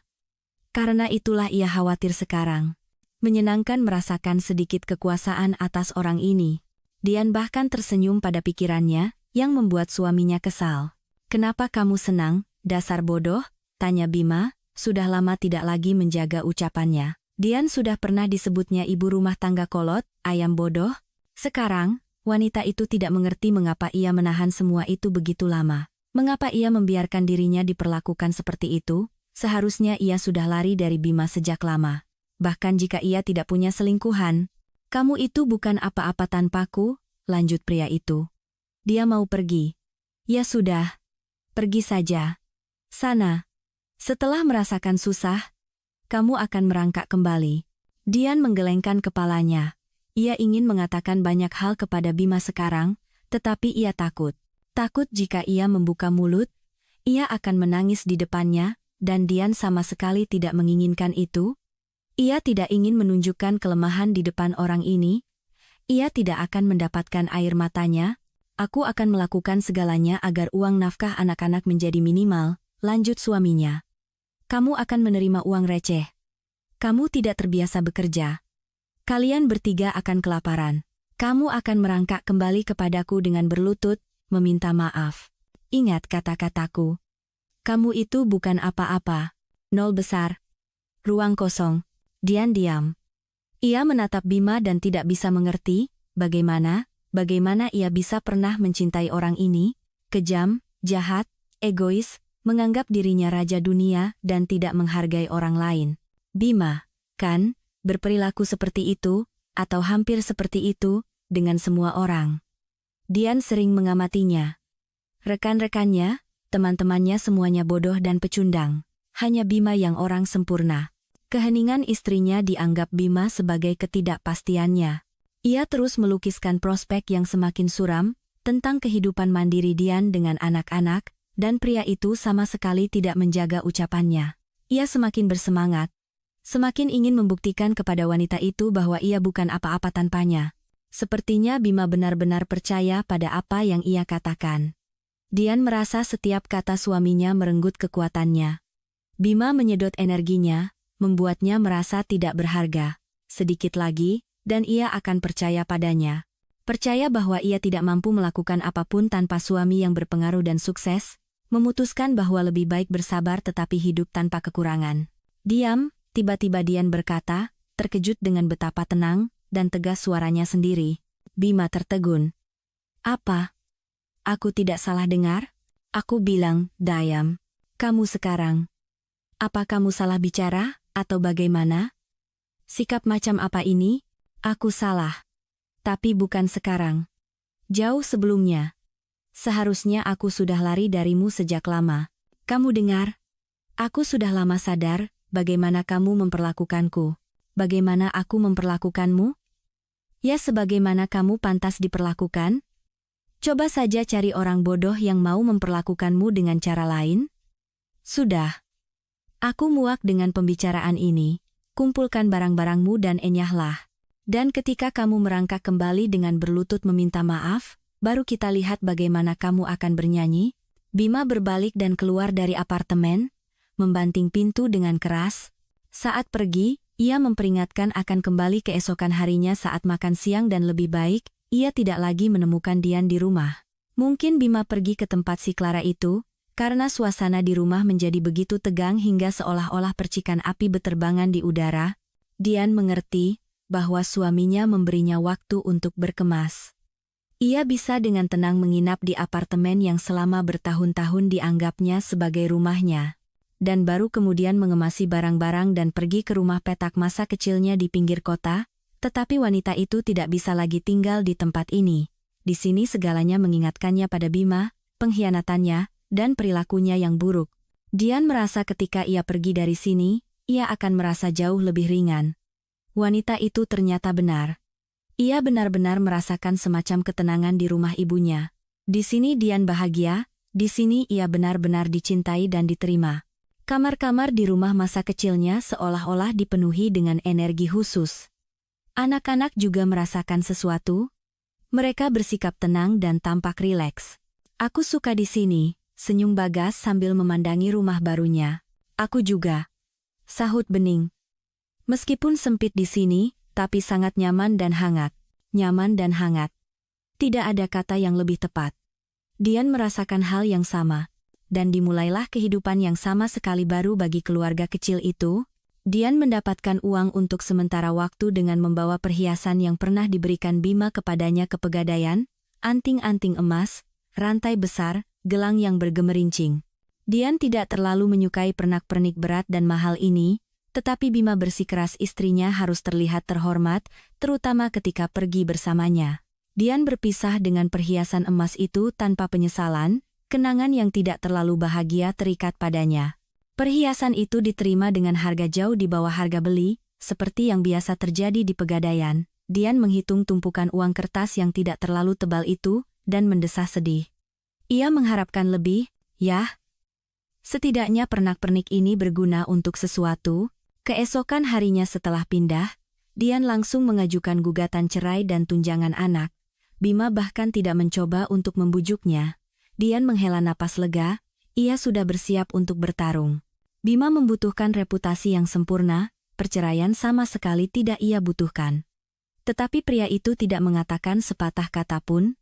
Karena itulah ia khawatir sekarang. Menyenangkan merasakan sedikit kekuasaan atas orang ini. Dian bahkan tersenyum pada pikirannya, yang membuat suaminya kesal. "Kenapa kamu senang, dasar bodoh?" tanya Bima, sudah lama tidak lagi menjaga ucapannya. Dian sudah pernah disebutnya ibu rumah tangga kolot, ayam bodoh. Sekarang, wanita itu tidak mengerti mengapa ia menahan semua itu begitu lama. Mengapa ia membiarkan dirinya diperlakukan seperti itu? Seharusnya ia sudah lari dari Bima sejak lama. Bahkan jika ia tidak punya selingkuhan. "Kamu itu bukan apa-apa tanpaku," lanjut pria itu. Dia mau pergi. "Ya sudah. Pergi saja. Sana. Setelah merasakan susah, kamu akan merangkak kembali." Dian menggelengkan kepalanya. Ia ingin mengatakan banyak hal kepada Bima sekarang, tetapi ia takut. Takut jika ia membuka mulut, ia akan menangis di depannya, dan Dian sama sekali tidak menginginkan itu. Ia tidak ingin menunjukkan kelemahan di depan orang ini. Ia tidak akan mendapatkan air matanya. "Aku akan melakukan segalanya agar uang nafkah anak-anak menjadi minimal," lanjut suaminya. "Kamu akan menerima uang receh. Kamu tidak terbiasa bekerja. Kalian bertiga akan kelaparan. Kamu akan merangkak kembali kepadaku dengan berlutut, meminta maaf. Ingat kata-kataku. Kamu itu bukan apa-apa. Nol besar. Ruang kosong." Dian diam. Ia menatap Bima dan tidak bisa mengerti, bagaimana ia bisa pernah mencintai orang ini, kejam, jahat, egois, menganggap dirinya raja dunia dan tidak menghargai orang lain. Bima, kan, berperilaku seperti itu, atau hampir seperti itu, dengan semua orang. Dian sering mengamatinya. Rekan-rekannya, teman-temannya semuanya bodoh dan pecundang. Hanya Bima yang orang sempurna. Keheningan istrinya dianggap Bima sebagai ketidakpastiannya. Ia terus melukiskan prospek yang semakin suram, tentang kehidupan mandiri Dian dengan anak-anak, dan pria itu sama sekali tidak menjaga ucapannya. Ia semakin bersemangat, semakin ingin membuktikan kepada wanita itu bahwa ia bukan apa-apa tanpanya. Sepertinya Bima benar-benar percaya pada apa yang ia katakan. Dian merasa setiap kata suaminya merenggut kekuatannya. Bima menyedot energinya, membuatnya merasa tidak berharga. Sedikit lagi, dan ia akan percaya padanya. Percaya bahwa ia tidak mampu melakukan apapun tanpa suami yang berpengaruh dan sukses, memutuskan bahwa lebih baik bersabar tetapi hidup tanpa kekurangan. Diam, tiba-tiba Dian berkata, terkejut dengan betapa tenang dan tegas suaranya sendiri. Bima tertegun. Apa? Aku tidak salah dengar? Aku bilang, Dayam. Kamu sekarang. Apa kamu salah bicara, atau bagaimana? Sikap macam apa ini? Aku salah. Tapi bukan sekarang. Jauh sebelumnya. Seharusnya aku sudah lari darimu sejak lama. Kamu dengar? Aku sudah lama sadar, bagaimana kamu memperlakukanku. Bagaimana aku memperlakukanmu? Ya sebagaimana kamu pantas diperlakukan. Coba saja cari orang bodoh yang mau memperlakukanmu dengan cara lain. Sudah. Aku muak dengan pembicaraan ini. Kumpulkan barang-barangmu dan enyahlah. Dan ketika kamu merangkak kembali dengan berlutut meminta maaf, baru kita lihat bagaimana kamu akan bernyanyi. Bima berbalik dan keluar dari apartemen, membanting pintu dengan keras. Saat pergi, ia memperingatkan akan kembali keesokan harinya saat makan siang dan lebih baik, ia tidak lagi menemukan Dian di rumah. Mungkin Bima pergi ke tempat si Clara itu, karena suasana di rumah menjadi begitu tegang hingga seolah-olah percikan api beterbangan di udara. Dian mengerti bahwa suaminya memberinya waktu untuk berkemas. Ia bisa dengan tenang menginap di apartemen yang selama bertahun-tahun dianggapnya sebagai rumahnya. Dan baru kemudian mengemasi barang-barang dan pergi ke rumah petak masa kecilnya di pinggir kota, tetapi wanita itu tidak bisa lagi tinggal di tempat ini. Di sini segalanya mengingatkannya pada Bima, pengkhianatannya, dan perilakunya yang buruk. Dian merasa ketika ia pergi dari sini, ia akan merasa jauh lebih ringan. Wanita itu ternyata benar. Ia benar-benar merasakan semacam ketenangan di rumah ibunya. Di sini Dian bahagia, di sini ia benar-benar dicintai dan diterima. Kamar-kamar di rumah masa kecilnya seolah-olah dipenuhi dengan energi khusus. Anak-anak juga merasakan sesuatu. Mereka bersikap tenang dan tampak rileks. Aku suka di sini, senyum Bagas sambil memandangi rumah barunya. Aku juga. Sahut Bening. Meskipun sempit di sini, tapi sangat nyaman dan hangat. Nyaman dan hangat. Tidak ada kata yang lebih tepat. Dian merasakan hal yang sama. Dan dimulailah kehidupan yang sama sekali baru bagi keluarga kecil itu. Dian mendapatkan uang untuk sementara waktu dengan membawa perhiasan yang pernah diberikan Bima kepadanya ke Pegadaian, anting-anting emas, rantai besar, gelang yang bergemerincing. Dian tidak terlalu menyukai pernak-pernik berat dan mahal ini, tetapi Bima bersikeras istrinya harus terlihat terhormat, terutama ketika pergi bersamanya. Dian berpisah dengan perhiasan emas itu tanpa penyesalan, kenangan yang tidak terlalu bahagia terikat padanya. Perhiasan itu diterima dengan harga jauh di bawah harga beli, seperti yang biasa terjadi di Pegadaian. Dian menghitung tumpukan uang kertas yang tidak terlalu tebal itu, dan mendesah sedih. Ia mengharapkan lebih, ya. Setidaknya pernak-pernik ini berguna untuk sesuatu. Keesokan harinya setelah pindah, Dian langsung mengajukan gugatan cerai dan tunjangan anak. Bima bahkan tidak mencoba untuk membujuknya. Dian menghela napas lega, ia sudah bersiap untuk bertarung. Bima membutuhkan reputasi yang sempurna, perceraian sama sekali tidak ia butuhkan. Tetapi pria itu tidak mengatakan sepatah kata pun.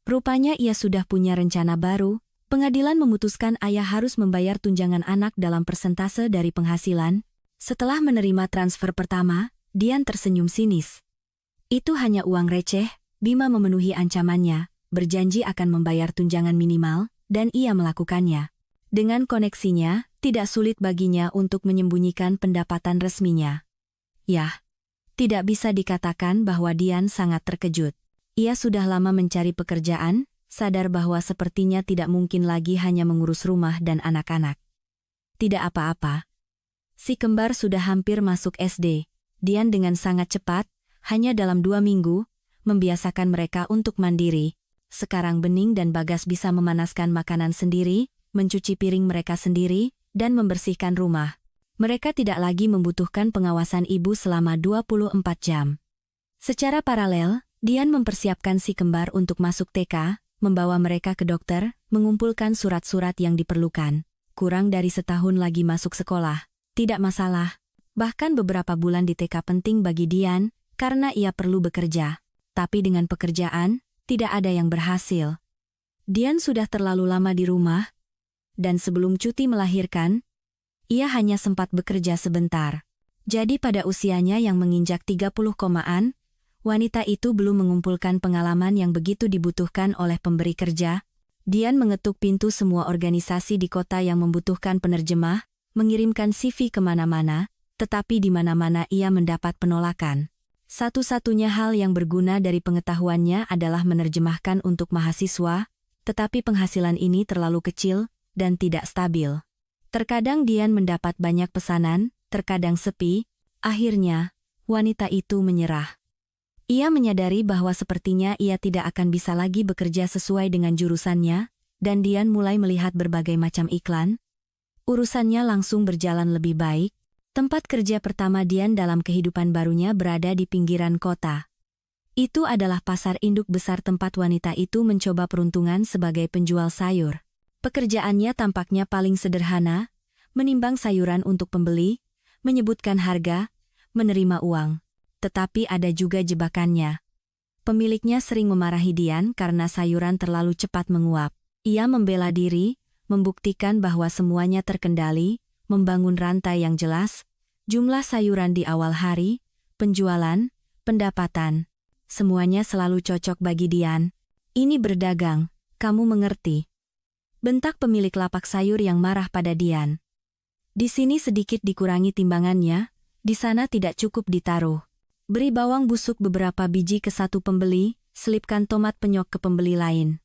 Rupanya ia sudah punya rencana baru. Pengadilan memutuskan ayah harus membayar tunjangan anak dalam persentase dari penghasilan. Setelah menerima transfer pertama, Dian tersenyum sinis. Itu hanya uang receh. Bima memenuhi ancamannya, berjanji akan membayar tunjangan minimal, dan ia melakukannya. Dengan koneksinya, tidak sulit baginya untuk menyembunyikan pendapatan resminya. Yah, tidak bisa dikatakan bahwa Dian sangat terkejut. Ia sudah lama mencari pekerjaan, sadar bahwa sepertinya tidak mungkin lagi hanya mengurus rumah dan anak-anak. Tidak apa-apa. Si kembar sudah hampir masuk SD. Dian dengan sangat cepat, hanya dalam 2 minggu, membiasakan mereka untuk mandiri. Sekarang Bening dan Bagas bisa memanaskan makanan sendiri, mencuci piring mereka sendiri, dan membersihkan rumah. Mereka tidak lagi membutuhkan pengawasan ibu selama 24 jam. Secara paralel, Dian mempersiapkan si kembar untuk masuk TK, membawa mereka ke dokter, mengumpulkan surat-surat yang diperlukan. Kurang dari setahun lagi masuk sekolah. Tidak masalah. Bahkan beberapa bulan di TK penting bagi Dian, karena ia perlu bekerja. Tapi dengan pekerjaan, tidak ada yang berhasil. Dian sudah terlalu lama di rumah, dan sebelum cuti melahirkan, ia hanya sempat bekerja sebentar. Jadi pada usianya yang menginjak 30-an, wanita itu belum mengumpulkan pengalaman yang begitu dibutuhkan oleh pemberi kerja. Dian mengetuk pintu semua organisasi di kota yang membutuhkan penerjemah, mengirimkan CV kemana-mana, tetapi di mana-mana ia mendapat penolakan. Satu-satunya hal yang berguna dari pengetahuannya adalah menerjemahkan untuk mahasiswa, tetapi penghasilan ini terlalu kecil dan tidak stabil. Terkadang Dian mendapat banyak pesanan, terkadang sepi. Akhirnya, wanita itu menyerah. Ia menyadari bahwa sepertinya ia tidak akan bisa lagi bekerja sesuai dengan jurusannya, dan Dian mulai melihat berbagai macam iklan. Urusannya langsung berjalan lebih baik. Tempat kerja pertama Dian dalam kehidupan barunya berada di pinggiran kota. Itu adalah pasar induk besar tempat wanita itu mencoba peruntungan sebagai penjual sayur. Pekerjaannya tampaknya paling sederhana, menimbang sayuran untuk pembeli, menyebutkan harga, menerima uang. Tetapi ada juga jebakannya. Pemiliknya sering memarahi Dian karena sayuran terlalu cepat menguap. Ia membela diri, membuktikan bahwa semuanya terkendali, membangun rantai yang jelas, jumlah sayuran di awal hari, penjualan, pendapatan. Semuanya selalu cocok bagi Dian. Ini berdagang, kamu mengerti. Bentak pemilik lapak sayur yang marah pada Dian. Di sini sedikit dikurangi timbangannya, di sana tidak cukup ditaruh. Beri bawang busuk beberapa biji ke satu pembeli, selipkan tomat penyok ke pembeli lain.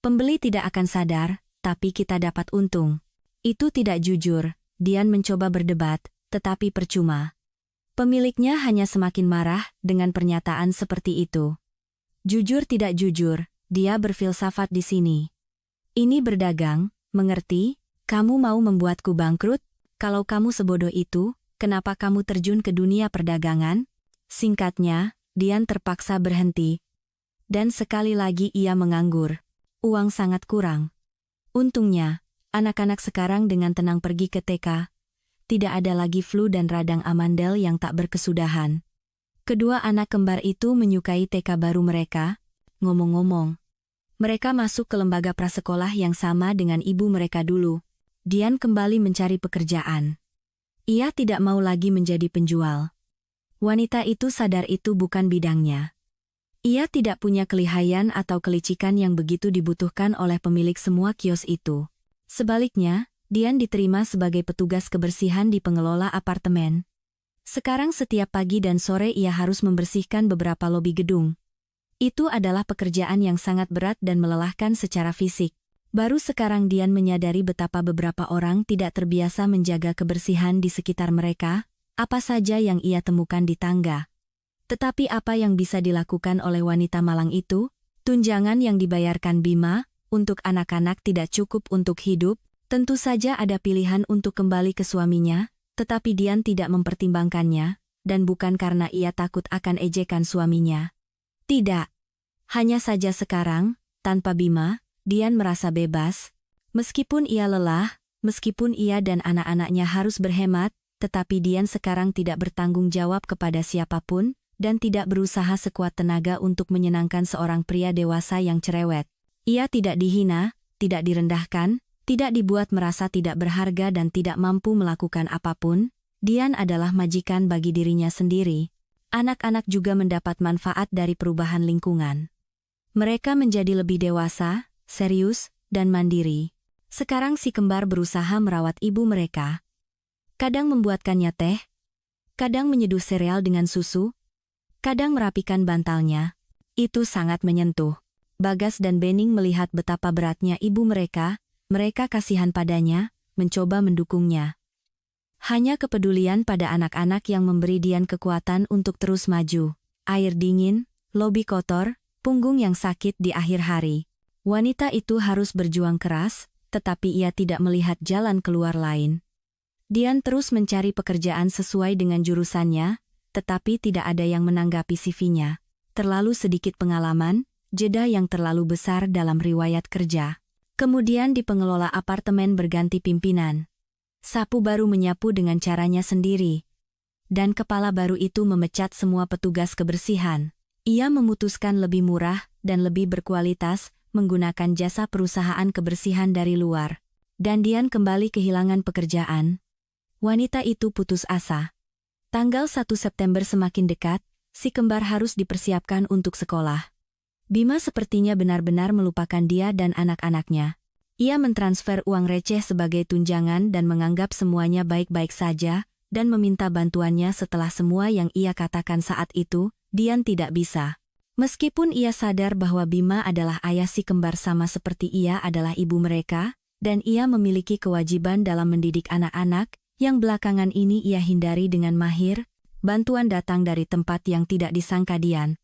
Pembeli tidak akan sadar, tapi kita dapat untung. Itu tidak jujur. Dian mencoba berdebat, tetapi percuma. Pemiliknya hanya semakin marah dengan pernyataan seperti itu. Jujur tidak jujur, dia berfilsafat di sini. Ini berdagang, mengerti? Kamu mau membuatku bangkrut? Kalau kamu sebodoh itu, kenapa kamu terjun ke dunia perdagangan? Singkatnya, Dian terpaksa berhenti. Dan sekali lagi ia menganggur. Uang sangat kurang. Untungnya, anak-anak sekarang dengan tenang pergi ke TK. Tidak ada lagi flu dan radang amandel yang tak berkesudahan. Kedua anak kembar itu menyukai TK baru mereka. Ngomong-ngomong, mereka masuk ke lembaga prasekolah yang sama dengan ibu mereka dulu. Dian kembali mencari pekerjaan. Ia tidak mau lagi menjadi penjual. Wanita itu sadar itu bukan bidangnya. Ia tidak punya kelihayan atau kelicikan yang begitu dibutuhkan oleh pemilik semua kios itu. Sebaliknya, Dian diterima sebagai petugas kebersihan di pengelola apartemen. Sekarang setiap pagi dan sore ia harus membersihkan beberapa lobi gedung. Itu adalah pekerjaan yang sangat berat dan melelahkan secara fisik. Baru sekarang Dian menyadari betapa beberapa orang tidak terbiasa menjaga kebersihan di sekitar mereka, apa saja yang ia temukan di tangga. Tetapi apa yang bisa dilakukan oleh wanita malang itu? Tunjangan yang dibayarkan Bima, untuk anak-anak tidak cukup untuk hidup, tentu saja ada pilihan untuk kembali ke suaminya, tetapi Dian tidak mempertimbangkannya, dan bukan karena ia takut akan ejekan suaminya. Tidak. Hanya saja sekarang, tanpa Bima, Dian merasa bebas. Meskipun ia lelah, meskipun ia dan anak-anaknya harus berhemat, tetapi Dian sekarang tidak bertanggung jawab kepada siapapun, dan tidak berusaha sekuat tenaga untuk menyenangkan seorang pria dewasa yang cerewet. Ia tidak dihina, tidak direndahkan, tidak dibuat merasa tidak berharga dan tidak mampu melakukan apapun. Dian adalah majikan bagi dirinya sendiri. Anak-anak juga mendapat manfaat dari perubahan lingkungan. Mereka menjadi lebih dewasa, serius, dan mandiri. Sekarang si kembar berusaha merawat ibu mereka. Kadang membuatkannya teh, kadang menyeduh sereal dengan susu, kadang merapikan bantalnya. Itu sangat menyentuh. Bagas dan Bening melihat betapa beratnya ibu mereka kasihan padanya, mencoba mendukungnya. Hanya kepedulian pada anak-anak yang memberi Dian kekuatan untuk terus maju. Air dingin, lobi kotor, punggung yang sakit di akhir hari. Wanita itu harus berjuang keras, tetapi ia tidak melihat jalan keluar lain. Dian terus mencari pekerjaan sesuai dengan jurusannya, tetapi tidak ada yang menanggapi CV-nya. Terlalu sedikit pengalaman, jeda yang terlalu besar dalam riwayat kerja. Kemudian di pengelola apartemen berganti pimpinan. Sapu baru menyapu dengan caranya sendiri. Dan kepala baru itu memecat semua petugas kebersihan. Ia memutuskan lebih murah dan lebih berkualitas menggunakan jasa perusahaan kebersihan dari luar. Dan Dian kembali kehilangan pekerjaan. Wanita itu putus asa. Tanggal 1 September semakin dekat, si kembar harus dipersiapkan untuk sekolah. Bima sepertinya benar-benar melupakan dia dan anak-anaknya. Ia mentransfer uang receh sebagai tunjangan dan menganggap semuanya baik-baik saja, dan meminta bantuannya setelah semua yang ia katakan saat itu, Dian tidak bisa. Meskipun ia sadar bahwa Bima adalah ayah si kembar sama seperti ia adalah ibu mereka, dan ia memiliki kewajiban dalam mendidik anak-anak, yang belakangan ini ia hindari dengan mahir, bantuan datang dari tempat yang tidak disangka Dian.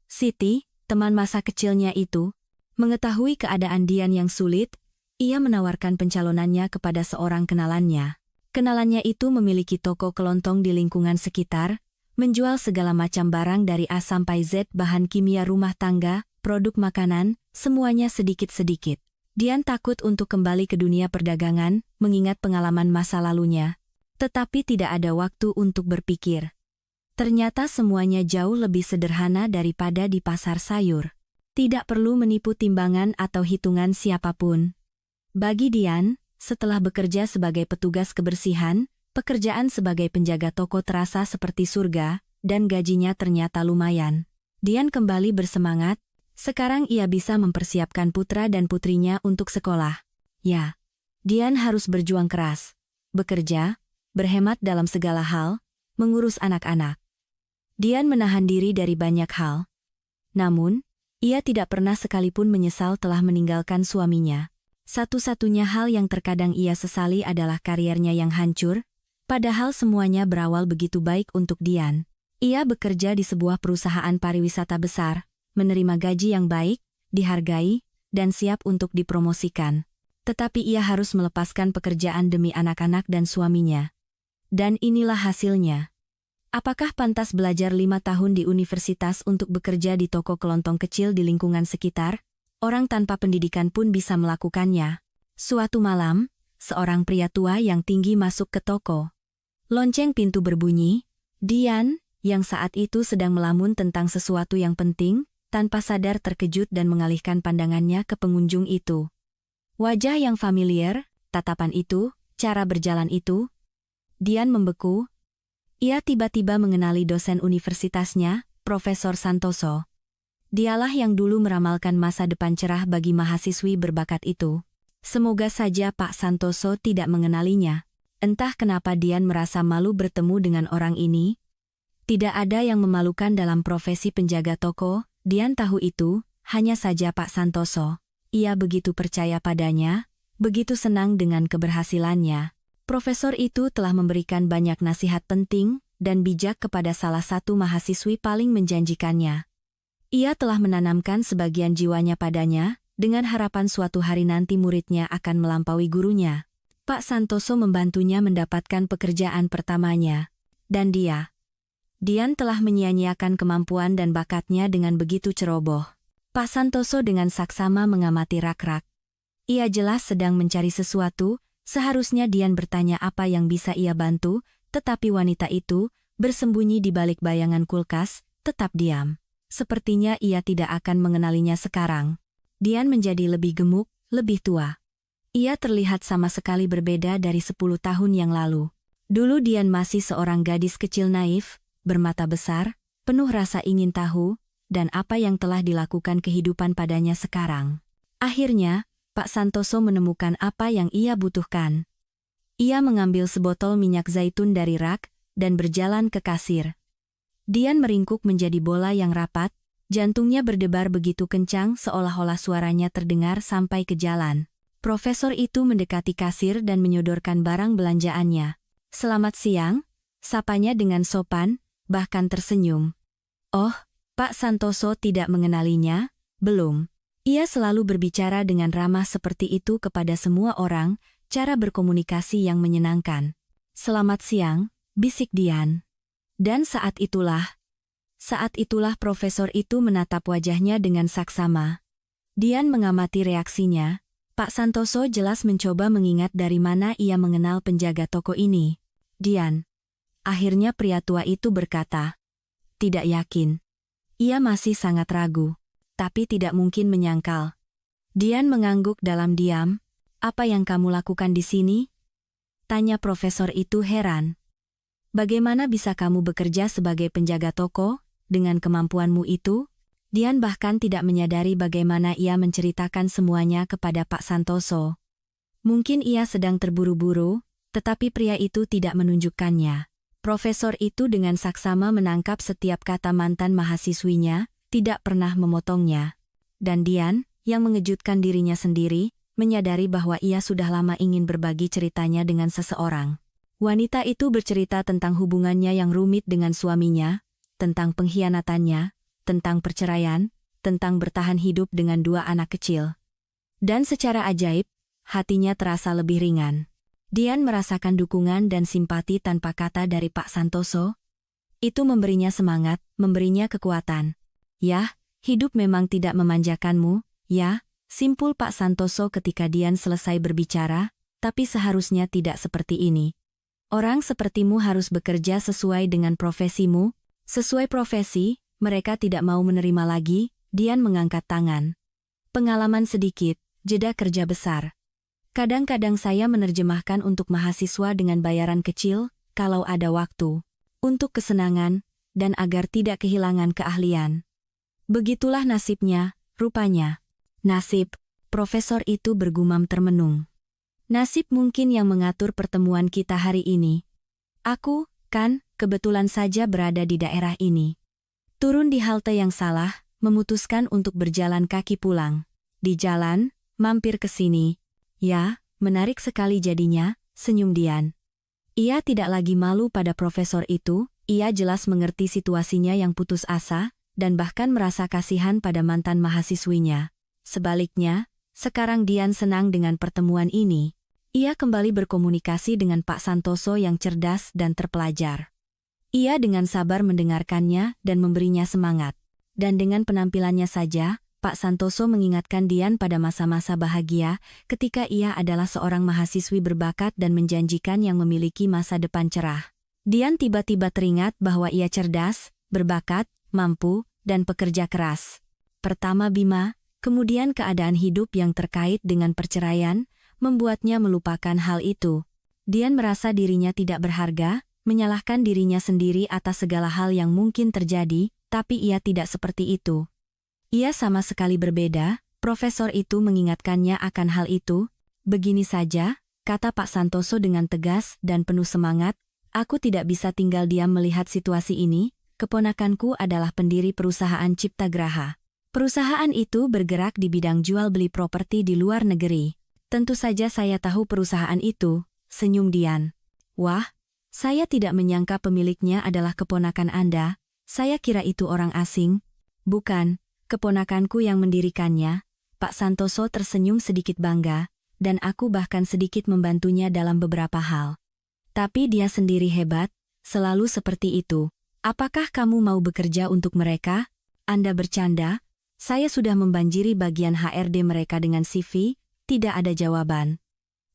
Siti, teman masa kecilnya itu, mengetahui keadaan Dian yang sulit, ia menawarkan pencalonannya kepada seorang kenalannya. Kenalannya itu memiliki toko kelontong di lingkungan sekitar, menjual segala macam barang dari A sampai Z, bahan kimia rumah tangga, produk makanan, semuanya sedikit-sedikit. Dian takut untuk kembali ke dunia perdagangan, mengingat pengalaman masa lalunya. Tetapi tidak ada waktu untuk berpikir. Ternyata semuanya jauh lebih sederhana daripada di pasar sayur. Tidak perlu menipu timbangan atau hitungan siapapun. Bagi Dian, setelah bekerja sebagai petugas kebersihan, pekerjaan sebagai penjaga toko terasa seperti surga, dan gajinya ternyata lumayan. Dian kembali bersemangat. Sekarang ia bisa mempersiapkan putra dan putrinya untuk sekolah. Ya, Dian harus berjuang keras, bekerja, berhemat dalam segala hal, mengurus anak-anak. Dian menahan diri dari banyak hal. Namun, ia tidak pernah sekalipun menyesal telah meninggalkan suaminya. Satu-satunya hal yang terkadang ia sesali adalah kariernya yang hancur, padahal semuanya berawal begitu baik untuk Dian. Ia bekerja di sebuah perusahaan pariwisata besar, menerima gaji yang baik, dihargai, dan siap untuk dipromosikan. Tetapi ia harus melepaskan pekerjaan demi anak-anak dan suaminya. Dan inilah hasilnya. Apakah pantas belajar 5 tahun di universitas untuk bekerja di toko kelontong kecil di lingkungan sekitar? Orang tanpa pendidikan pun bisa melakukannya. Suatu malam, seorang pria tua yang tinggi masuk ke toko. Lonceng pintu berbunyi. Dian, yang saat itu sedang melamun tentang sesuatu yang penting, tanpa sadar terkejut dan mengalihkan pandangannya ke pengunjung itu. Wajah yang familiar, tatapan itu, cara berjalan itu. Dian membeku. Ia tiba-tiba mengenali dosen universitasnya, Profesor Santoso. Dialah yang dulu meramalkan masa depan cerah bagi mahasiswi berbakat itu. Semoga saja Pak Santoso tidak mengenalinya. Entah kenapa Dian merasa malu bertemu dengan orang ini. Tidak ada yang memalukan dalam profesi penjaga toko. Dian tahu itu, hanya saja Pak Santoso. Ia begitu percaya padanya, begitu senang dengan keberhasilannya. Profesor itu telah memberikan banyak nasihat penting dan bijak kepada salah satu mahasiswi paling menjanjikannya. Ia telah menanamkan sebagian jiwanya padanya, dengan harapan suatu hari nanti muridnya akan melampaui gurunya. Pak Santoso membantunya mendapatkan pekerjaan pertamanya. Dan Dian telah menyia-nyiakan kemampuan dan bakatnya dengan begitu ceroboh. Pak Santoso dengan saksama mengamati rak-rak. Ia jelas sedang mencari sesuatu, seharusnya Dian bertanya apa yang bisa ia bantu, tetapi wanita itu, bersembunyi di balik bayangan kulkas, tetap diam. Sepertinya ia tidak akan mengenalinya sekarang. Dian menjadi lebih gemuk, lebih tua. Ia terlihat sama sekali berbeda dari 10 tahun yang lalu. Dulu Dian masih seorang gadis kecil naif, bermata besar, penuh rasa ingin tahu, dan apa yang telah dilakukan kehidupan padanya sekarang. Akhirnya, Pak Santoso menemukan apa yang ia butuhkan. Ia mengambil sebotol minyak zaitun dari rak, dan berjalan ke kasir. Dian meringkuk menjadi bola yang rapat, jantungnya berdebar begitu kencang seolah-olah suaranya terdengar sampai ke jalan. Profesor itu mendekati kasir dan menyodorkan barang belanjaannya. "Selamat siang," sapanya dengan sopan, bahkan tersenyum. Oh, Pak Santoso tidak mengenalinya, belum. Ia selalu berbicara dengan ramah seperti itu kepada semua orang, cara berkomunikasi yang menyenangkan. "Selamat siang," bisik Dian. Dan saat itulah, Saat itulah profesor itu menatap wajahnya dengan saksama. Dian mengamati reaksinya. Pak Santoso jelas mencoba mengingat dari mana ia mengenal penjaga toko ini. Dian. Akhirnya pria tua itu berkata. Tidak yakin. Ia masih sangat ragu. Tapi tidak mungkin menyangkal. Dian mengangguk dalam diam. Apa yang kamu lakukan di sini? Tanya profesor itu heran. Bagaimana bisa kamu bekerja sebagai penjaga toko, dengan kemampuanmu itu? Dian bahkan tidak menyadari bagaimana ia menceritakan semuanya kepada Pak Santoso. Mungkin ia sedang terburu-buru, tetapi pria itu tidak menunjukkannya. Profesor itu dengan saksama menangkap setiap kata mantan mahasiswinya, tidak pernah memotongnya. Dan Dian, yang mengejutkan dirinya sendiri, menyadari bahwa ia sudah lama ingin berbagi ceritanya dengan seseorang. Wanita itu bercerita tentang hubungannya yang rumit dengan suaminya, tentang pengkhianatannya, tentang perceraian, tentang bertahan hidup dengan 2 anak kecil. Dan secara ajaib, hatinya terasa lebih ringan. Dian merasakan dukungan dan simpati tanpa kata dari Pak Santoso. Itu memberinya semangat, memberinya kekuatan. Yah, hidup memang tidak memanjakanmu, ya, simpul Pak Santoso ketika Dian selesai berbicara, tapi seharusnya tidak seperti ini. Orang sepertimu harus bekerja sesuai dengan profesimu. Sesuai profesi, mereka tidak mau menerima lagi. Dian mengangkat tangan. Pengalaman sedikit, jeda kerja besar. Kadang-kadang saya menerjemahkan untuk mahasiswa dengan bayaran kecil, kalau ada waktu. Untuk kesenangan, dan agar tidak kehilangan keahlian. Begitulah nasibnya, rupanya. Nasib, profesor itu bergumam termenung. Nasib mungkin yang mengatur pertemuan kita hari ini. Aku, kan, kebetulan saja berada di daerah ini. Turun di halte yang salah, memutuskan untuk berjalan kaki pulang. Di jalan, mampir ke sini. Ya, menarik sekali jadinya, senyum Dian. Ia tidak lagi malu pada profesor itu, ia jelas mengerti situasinya yang putus asa, dan bahkan merasa kasihan pada mantan mahasiswinya. Sebaliknya, sekarang Dian senang dengan pertemuan ini. Ia kembali berkomunikasi dengan Pak Santoso yang cerdas dan terpelajar. Ia dengan sabar mendengarkannya dan memberinya semangat. Dan dengan penampilannya saja, Pak Santoso mengingatkan Dian pada masa-masa bahagia ketika ia adalah seorang mahasiswi berbakat dan menjanjikan yang memiliki masa depan cerah. Dian tiba-tiba teringat bahwa ia cerdas, berbakat, mampu, dan pekerja keras. Pertama Bima, kemudian keadaan hidup yang terkait dengan perceraian, membuatnya melupakan hal itu. Dian merasa dirinya tidak berharga, menyalahkan dirinya sendiri atas segala hal yang mungkin terjadi, tapi ia tidak seperti itu. Ia sama sekali berbeda, profesor itu mengingatkannya akan hal itu. Begini saja, kata Pak Santoso dengan tegas dan penuh semangat, aku tidak bisa tinggal diam melihat situasi ini, keponakanku adalah pendiri perusahaan Cipta Graha. Perusahaan itu bergerak di bidang jual beli properti di luar negeri. Tentu saja saya tahu perusahaan itu, senyum Dian. Wah, saya tidak menyangka pemiliknya adalah keponakan Anda, saya kira itu orang asing. Bukan, keponakanku yang mendirikannya. Pak Santoso tersenyum sedikit bangga, dan aku bahkan sedikit membantunya dalam beberapa hal. Tapi dia sendiri hebat, selalu seperti itu. Apakah kamu mau bekerja untuk mereka? Anda bercanda? Saya sudah membanjiri bagian HRD mereka dengan CV, tidak ada jawaban.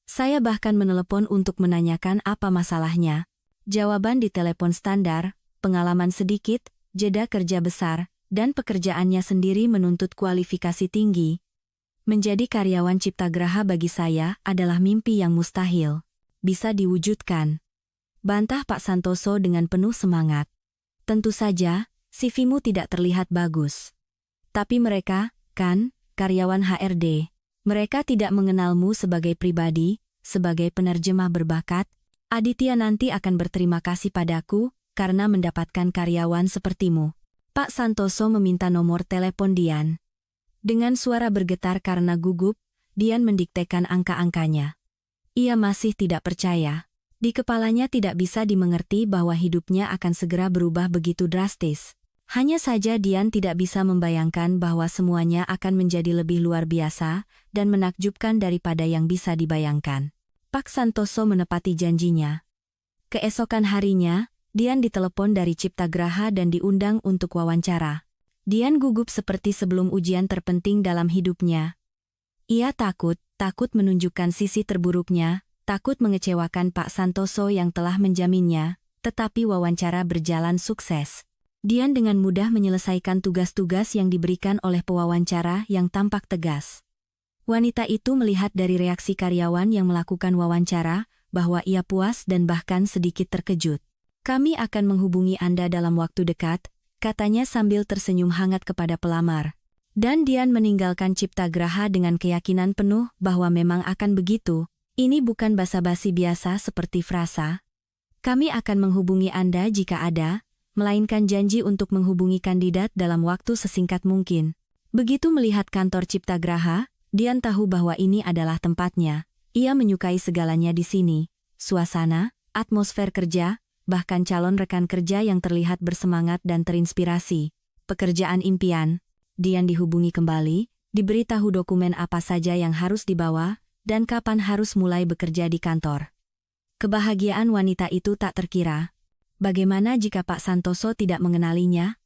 Saya bahkan menelepon untuk menanyakan apa masalahnya. Jawaban di telepon standar, pengalaman sedikit, jeda kerja besar, dan pekerjaannya sendiri menuntut kualifikasi tinggi. Menjadi karyawan Cipta Graha bagi saya adalah mimpi yang mustahil. Bisa diwujudkan. Bantah Pak Santoso dengan penuh semangat. Tentu saja, CV-mu tidak terlihat bagus. Tapi mereka, kan, karyawan HRD. Mereka tidak mengenalmu sebagai pribadi, sebagai penerjemah berbakat. Aditya nanti akan berterima kasih padaku, karena mendapatkan karyawan sepertimu. Pak Santoso meminta nomor telepon Dian. Dengan suara bergetar karena gugup, Dian mendiktekan angka-angkanya. Ia masih tidak percaya. Di kepalanya tidak bisa dimengerti bahwa hidupnya akan segera berubah begitu drastis. Hanya saja Dian tidak bisa membayangkan bahwa semuanya akan menjadi lebih luar biasa dan menakjubkan daripada yang bisa dibayangkan. Pak Santoso menepati janjinya. Keesokan harinya, Dian ditelepon dari Ciptagraha dan diundang untuk wawancara. Dian gugup seperti sebelum ujian terpenting dalam hidupnya. Ia takut menunjukkan sisi terburuknya, takut mengecewakan Pak Santoso yang telah menjaminnya, tetapi wawancara berjalan sukses. Dian dengan mudah menyelesaikan tugas-tugas yang diberikan oleh pewawancara yang tampak tegas. Wanita itu melihat dari reaksi karyawan yang melakukan wawancara, bahwa ia puas dan bahkan sedikit terkejut. "Kami akan menghubungi Anda dalam waktu dekat," katanya sambil tersenyum hangat kepada pelamar. Dan Dian meninggalkan Ciptagraha dengan keyakinan penuh bahwa memang akan begitu. Ini bukan basa-basi biasa seperti frasa, "Kami akan menghubungi Anda jika ada," melainkan janji untuk menghubungi kandidat dalam waktu sesingkat mungkin. Begitu melihat kantor Ciptagraha, Dian tahu bahwa ini adalah tempatnya. Ia menyukai segalanya di sini. Suasana, atmosfer kerja, bahkan calon rekan kerja yang terlihat bersemangat dan terinspirasi. Pekerjaan impian. Dian dihubungi kembali, diberitahu dokumen apa saja yang harus dibawa, dan kapan harus mulai bekerja di kantor. Kebahagiaan wanita itu tak terkira. Bagaimana jika Pak Santoso tidak mengenalinya?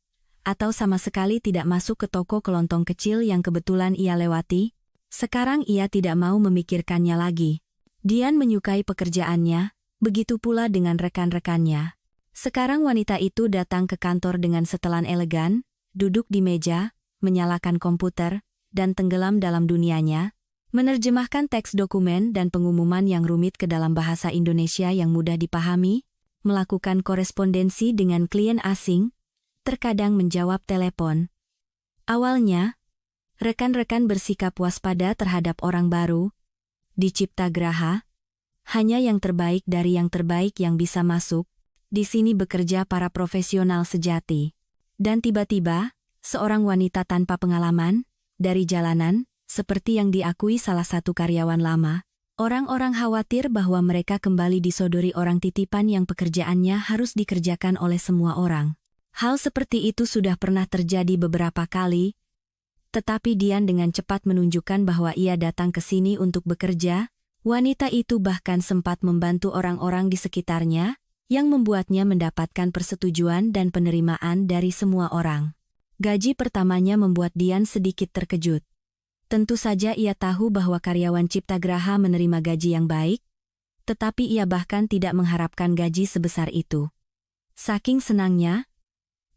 Atau sama sekali tidak masuk ke toko kelontong kecil yang kebetulan ia lewati? Sekarang ia tidak mau memikirkannya lagi. Dian menyukai pekerjaannya, begitu pula dengan rekan-rekannya. Sekarang wanita itu datang ke kantor dengan setelan elegan, duduk di meja, menyalakan komputer, dan tenggelam dalam dunianya, menerjemahkan teks dokumen dan pengumuman yang rumit ke dalam bahasa Indonesia yang mudah dipahami, melakukan korespondensi dengan klien asing, terkadang menjawab telepon. Awalnya, rekan-rekan bersikap waspada terhadap orang baru. Di Ciptagraha, hanya yang terbaik dari yang terbaik yang bisa masuk. Di sini bekerja para profesional sejati. Dan tiba-tiba, seorang wanita tanpa pengalaman, dari jalanan, seperti yang diakui salah satu karyawan lama, orang-orang khawatir bahwa mereka kembali disodori orang titipan yang pekerjaannya harus dikerjakan oleh semua orang. Hal seperti itu sudah pernah terjadi beberapa kali, tetapi Dian dengan cepat menunjukkan bahwa ia datang ke sini untuk bekerja. Wanita itu bahkan sempat membantu orang-orang di sekitarnya, yang membuatnya mendapatkan persetujuan dan penerimaan dari semua orang. Gaji pertamanya membuat Dian sedikit terkejut. Tentu saja ia tahu bahwa karyawan Ciptagraha menerima gaji yang baik, tetapi ia bahkan tidak mengharapkan gaji sebesar itu. Saking senangnya,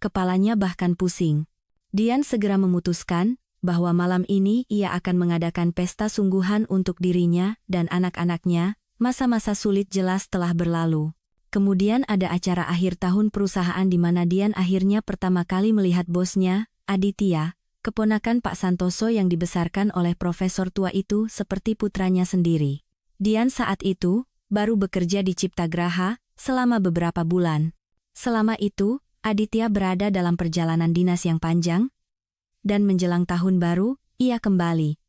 kepalanya bahkan pusing. Dian segera memutuskan bahwa malam ini ia akan mengadakan pesta sungguhan untuk dirinya dan anak-anaknya. Masa-masa sulit jelas telah berlalu. Kemudian ada acara akhir tahun perusahaan di mana Dian akhirnya pertama kali melihat bosnya, Aditya, keponakan Pak Santoso yang dibesarkan oleh profesor tua itu seperti putranya sendiri. Dian saat itu baru bekerja di Ciptagraha selama beberapa bulan. Selama itu, Aditya berada dalam perjalanan dinas yang panjang, dan menjelang tahun baru, ia kembali.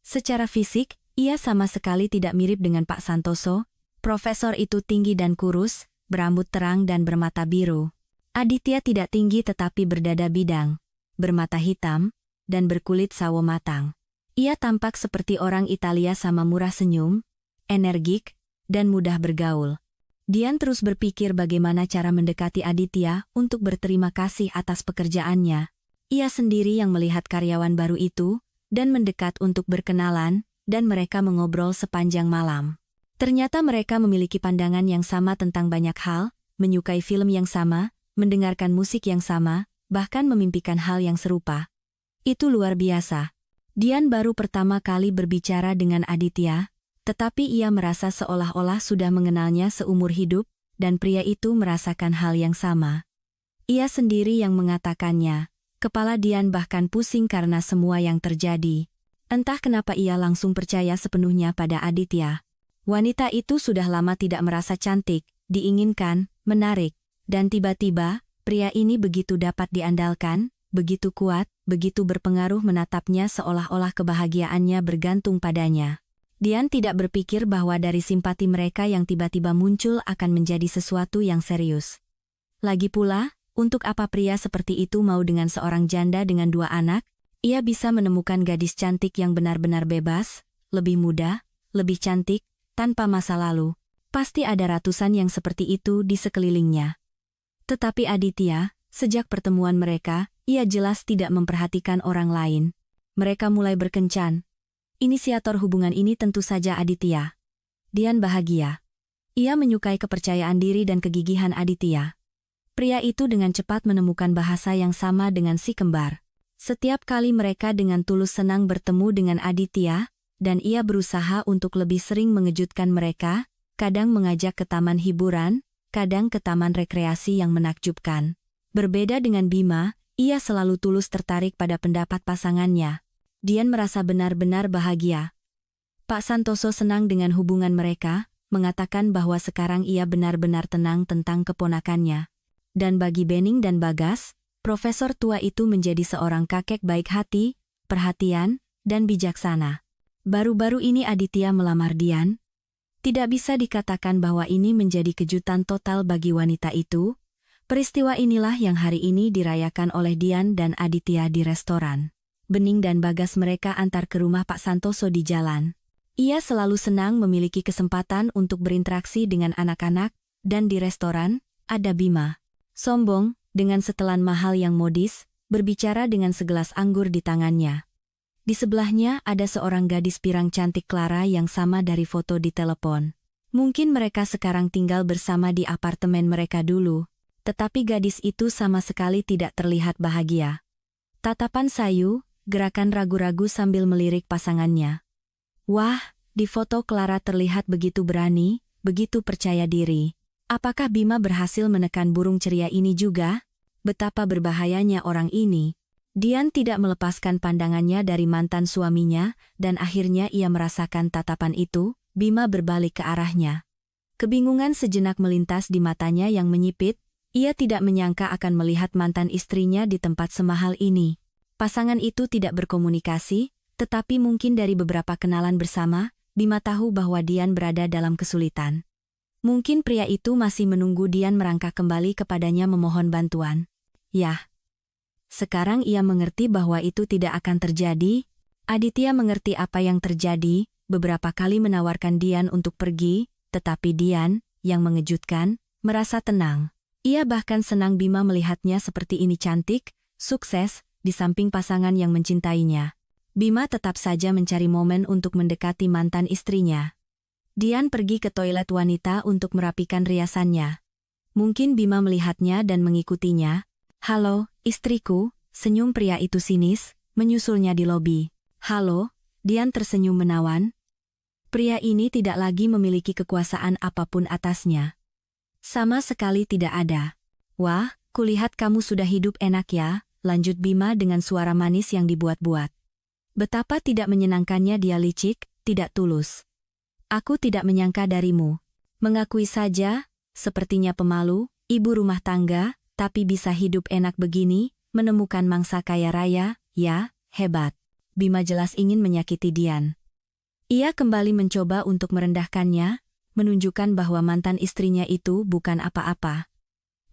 Secara fisik, ia sama sekali tidak mirip dengan Pak Santoso. Profesor itu tinggi dan kurus, berambut terang dan bermata biru. Aditya tidak tinggi tetapi berdada bidang, bermata hitam, dan berkulit sawo matang. Ia tampak seperti orang Italia sama murah senyum, energik, dan mudah bergaul. Dian terus berpikir bagaimana cara mendekati Aditya untuk berterima kasih atas pekerjaannya. Ia sendiri yang melihat karyawan baru itu, dan mendekat untuk berkenalan, dan mereka mengobrol sepanjang malam. Ternyata mereka memiliki pandangan yang sama tentang banyak hal, menyukai film yang sama, mendengarkan musik yang sama, bahkan memimpikan hal yang serupa. Itu luar biasa. Dian baru pertama kali berbicara dengan Aditya, tetapi ia merasa seolah-olah sudah mengenalnya seumur hidup, dan pria itu merasakan hal yang sama. Ia sendiri yang mengatakannya. Kepala Dian bahkan pusing karena semua yang terjadi. Entah kenapa ia langsung percaya sepenuhnya pada Aditya. Wanita itu sudah lama tidak merasa cantik, diinginkan, menarik, dan tiba-tiba, pria ini begitu dapat diandalkan, begitu kuat, begitu berpengaruh menatapnya seolah-olah kebahagiaannya bergantung padanya. Dian tidak berpikir bahwa dari simpati mereka yang tiba-tiba muncul akan menjadi sesuatu yang serius. Lagi pula, untuk apa pria seperti itu mau dengan seorang janda dengan 2 anak? Ia bisa menemukan gadis cantik yang benar-benar bebas, lebih muda, lebih cantik, tanpa masa lalu. Pasti ada ratusan yang seperti itu di sekelilingnya. Tetapi Aditya, sejak pertemuan mereka, ia jelas tidak memperhatikan orang lain. Mereka mulai berkencan. Inisiator hubungan ini tentu saja Aditya. Dian bahagia. Ia menyukai kepercayaan diri dan kegigihan Aditya. Pria itu dengan cepat menemukan bahasa yang sama dengan si kembar. Setiap kali mereka dengan tulus senang bertemu dengan Aditya, dan ia berusaha untuk lebih sering mengejutkan mereka, kadang mengajak ke taman hiburan, kadang ke taman rekreasi yang menakjubkan. Berbeda dengan Bima, ia selalu tulus tertarik pada pendapat pasangannya. Dian merasa benar-benar bahagia. Pak Santoso senang dengan hubungan mereka, mengatakan bahwa sekarang ia benar-benar tenang tentang keponakannya. Dan bagi Bening dan Bagas, profesor tua itu menjadi seorang kakek baik hati, perhatian, dan bijaksana. Baru-baru ini Aditya melamar Dian. Tidak bisa dikatakan bahwa ini menjadi kejutan total bagi wanita itu. Peristiwa inilah yang hari ini dirayakan oleh Dian dan Aditya di restoran. Bening dan Bagas mereka antar ke rumah Pak Santoso di jalan. Ia selalu senang memiliki kesempatan untuk berinteraksi dengan anak-anak, dan di restoran, ada Bima. Sombong, dengan setelan mahal yang modis, berbicara dengan segelas anggur di tangannya. Di sebelahnya ada seorang gadis pirang cantik Clara yang sama dari foto di telepon. Mungkin mereka sekarang tinggal bersama di apartemen mereka dulu, tetapi gadis itu sama sekali tidak terlihat bahagia. Tatapan sayu, gerakan ragu-ragu sambil melirik pasangannya. Wah, di foto Clara terlihat begitu berani, begitu percaya diri. Apakah Bima berhasil menekan burung ceria ini juga? Betapa berbahayanya orang ini. Dian tidak melepaskan pandangannya dari mantan suaminya, dan akhirnya ia merasakan tatapan itu. Bima berbalik ke arahnya. Kebingungan sejenak melintas di matanya yang menyipit. Ia tidak menyangka akan melihat mantan istrinya di tempat semahal ini. Pasangan itu tidak berkomunikasi, tetapi mungkin dari beberapa kenalan bersama, Bima tahu bahwa Dian berada dalam kesulitan. Mungkin pria itu masih menunggu Dian merangkak kembali kepadanya memohon bantuan. Yah. Sekarang ia mengerti bahwa itu tidak akan terjadi. Aditya mengerti apa yang terjadi, beberapa kali menawarkan Dian untuk pergi, tetapi Dian, yang mengejutkan, merasa tenang. Ia bahkan senang Bima melihatnya seperti ini cantik, sukses, di samping pasangan yang mencintainya. Bima tetap saja mencari momen untuk mendekati mantan istrinya. Dian pergi ke toilet wanita untuk merapikan riasannya. Mungkin Bima melihatnya dan mengikutinya. Halo, istriku, senyum pria itu sinis, menyusulnya di lobi. Halo, Dian tersenyum menawan. Pria ini tidak lagi memiliki kekuasaan apapun atasnya. Sama sekali tidak ada. Wah, kulihat kamu sudah hidup enak ya, lanjut Bima dengan suara manis yang dibuat-buat. Betapa tidak menyenangkannya dia licik, tidak tulus. Aku tidak menyangka darimu. Mengakui saja, sepertinya pemalu, ibu rumah tangga, tapi bisa hidup enak begini, menemukan mangsa kaya raya, ya, hebat. Bima jelas ingin menyakiti Dian. Ia kembali mencoba untuk merendahkannya, menunjukkan bahwa mantan istrinya itu bukan apa-apa.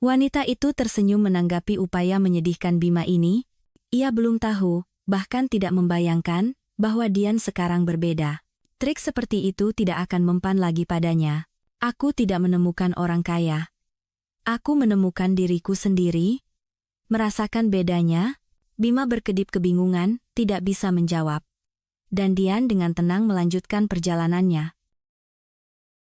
Wanita itu tersenyum menanggapi upaya menyedihkan Bima ini. Ia belum tahu, bahkan tidak membayangkan, bahwa Dian sekarang berbeda. Trik seperti itu tidak akan mempan lagi padanya. Aku tidak menemukan orang kaya. Aku menemukan diriku sendiri. Merasakan bedanya, Bima berkedip kebingungan, tidak bisa menjawab. Dan Dian dengan tenang melanjutkan perjalanannya.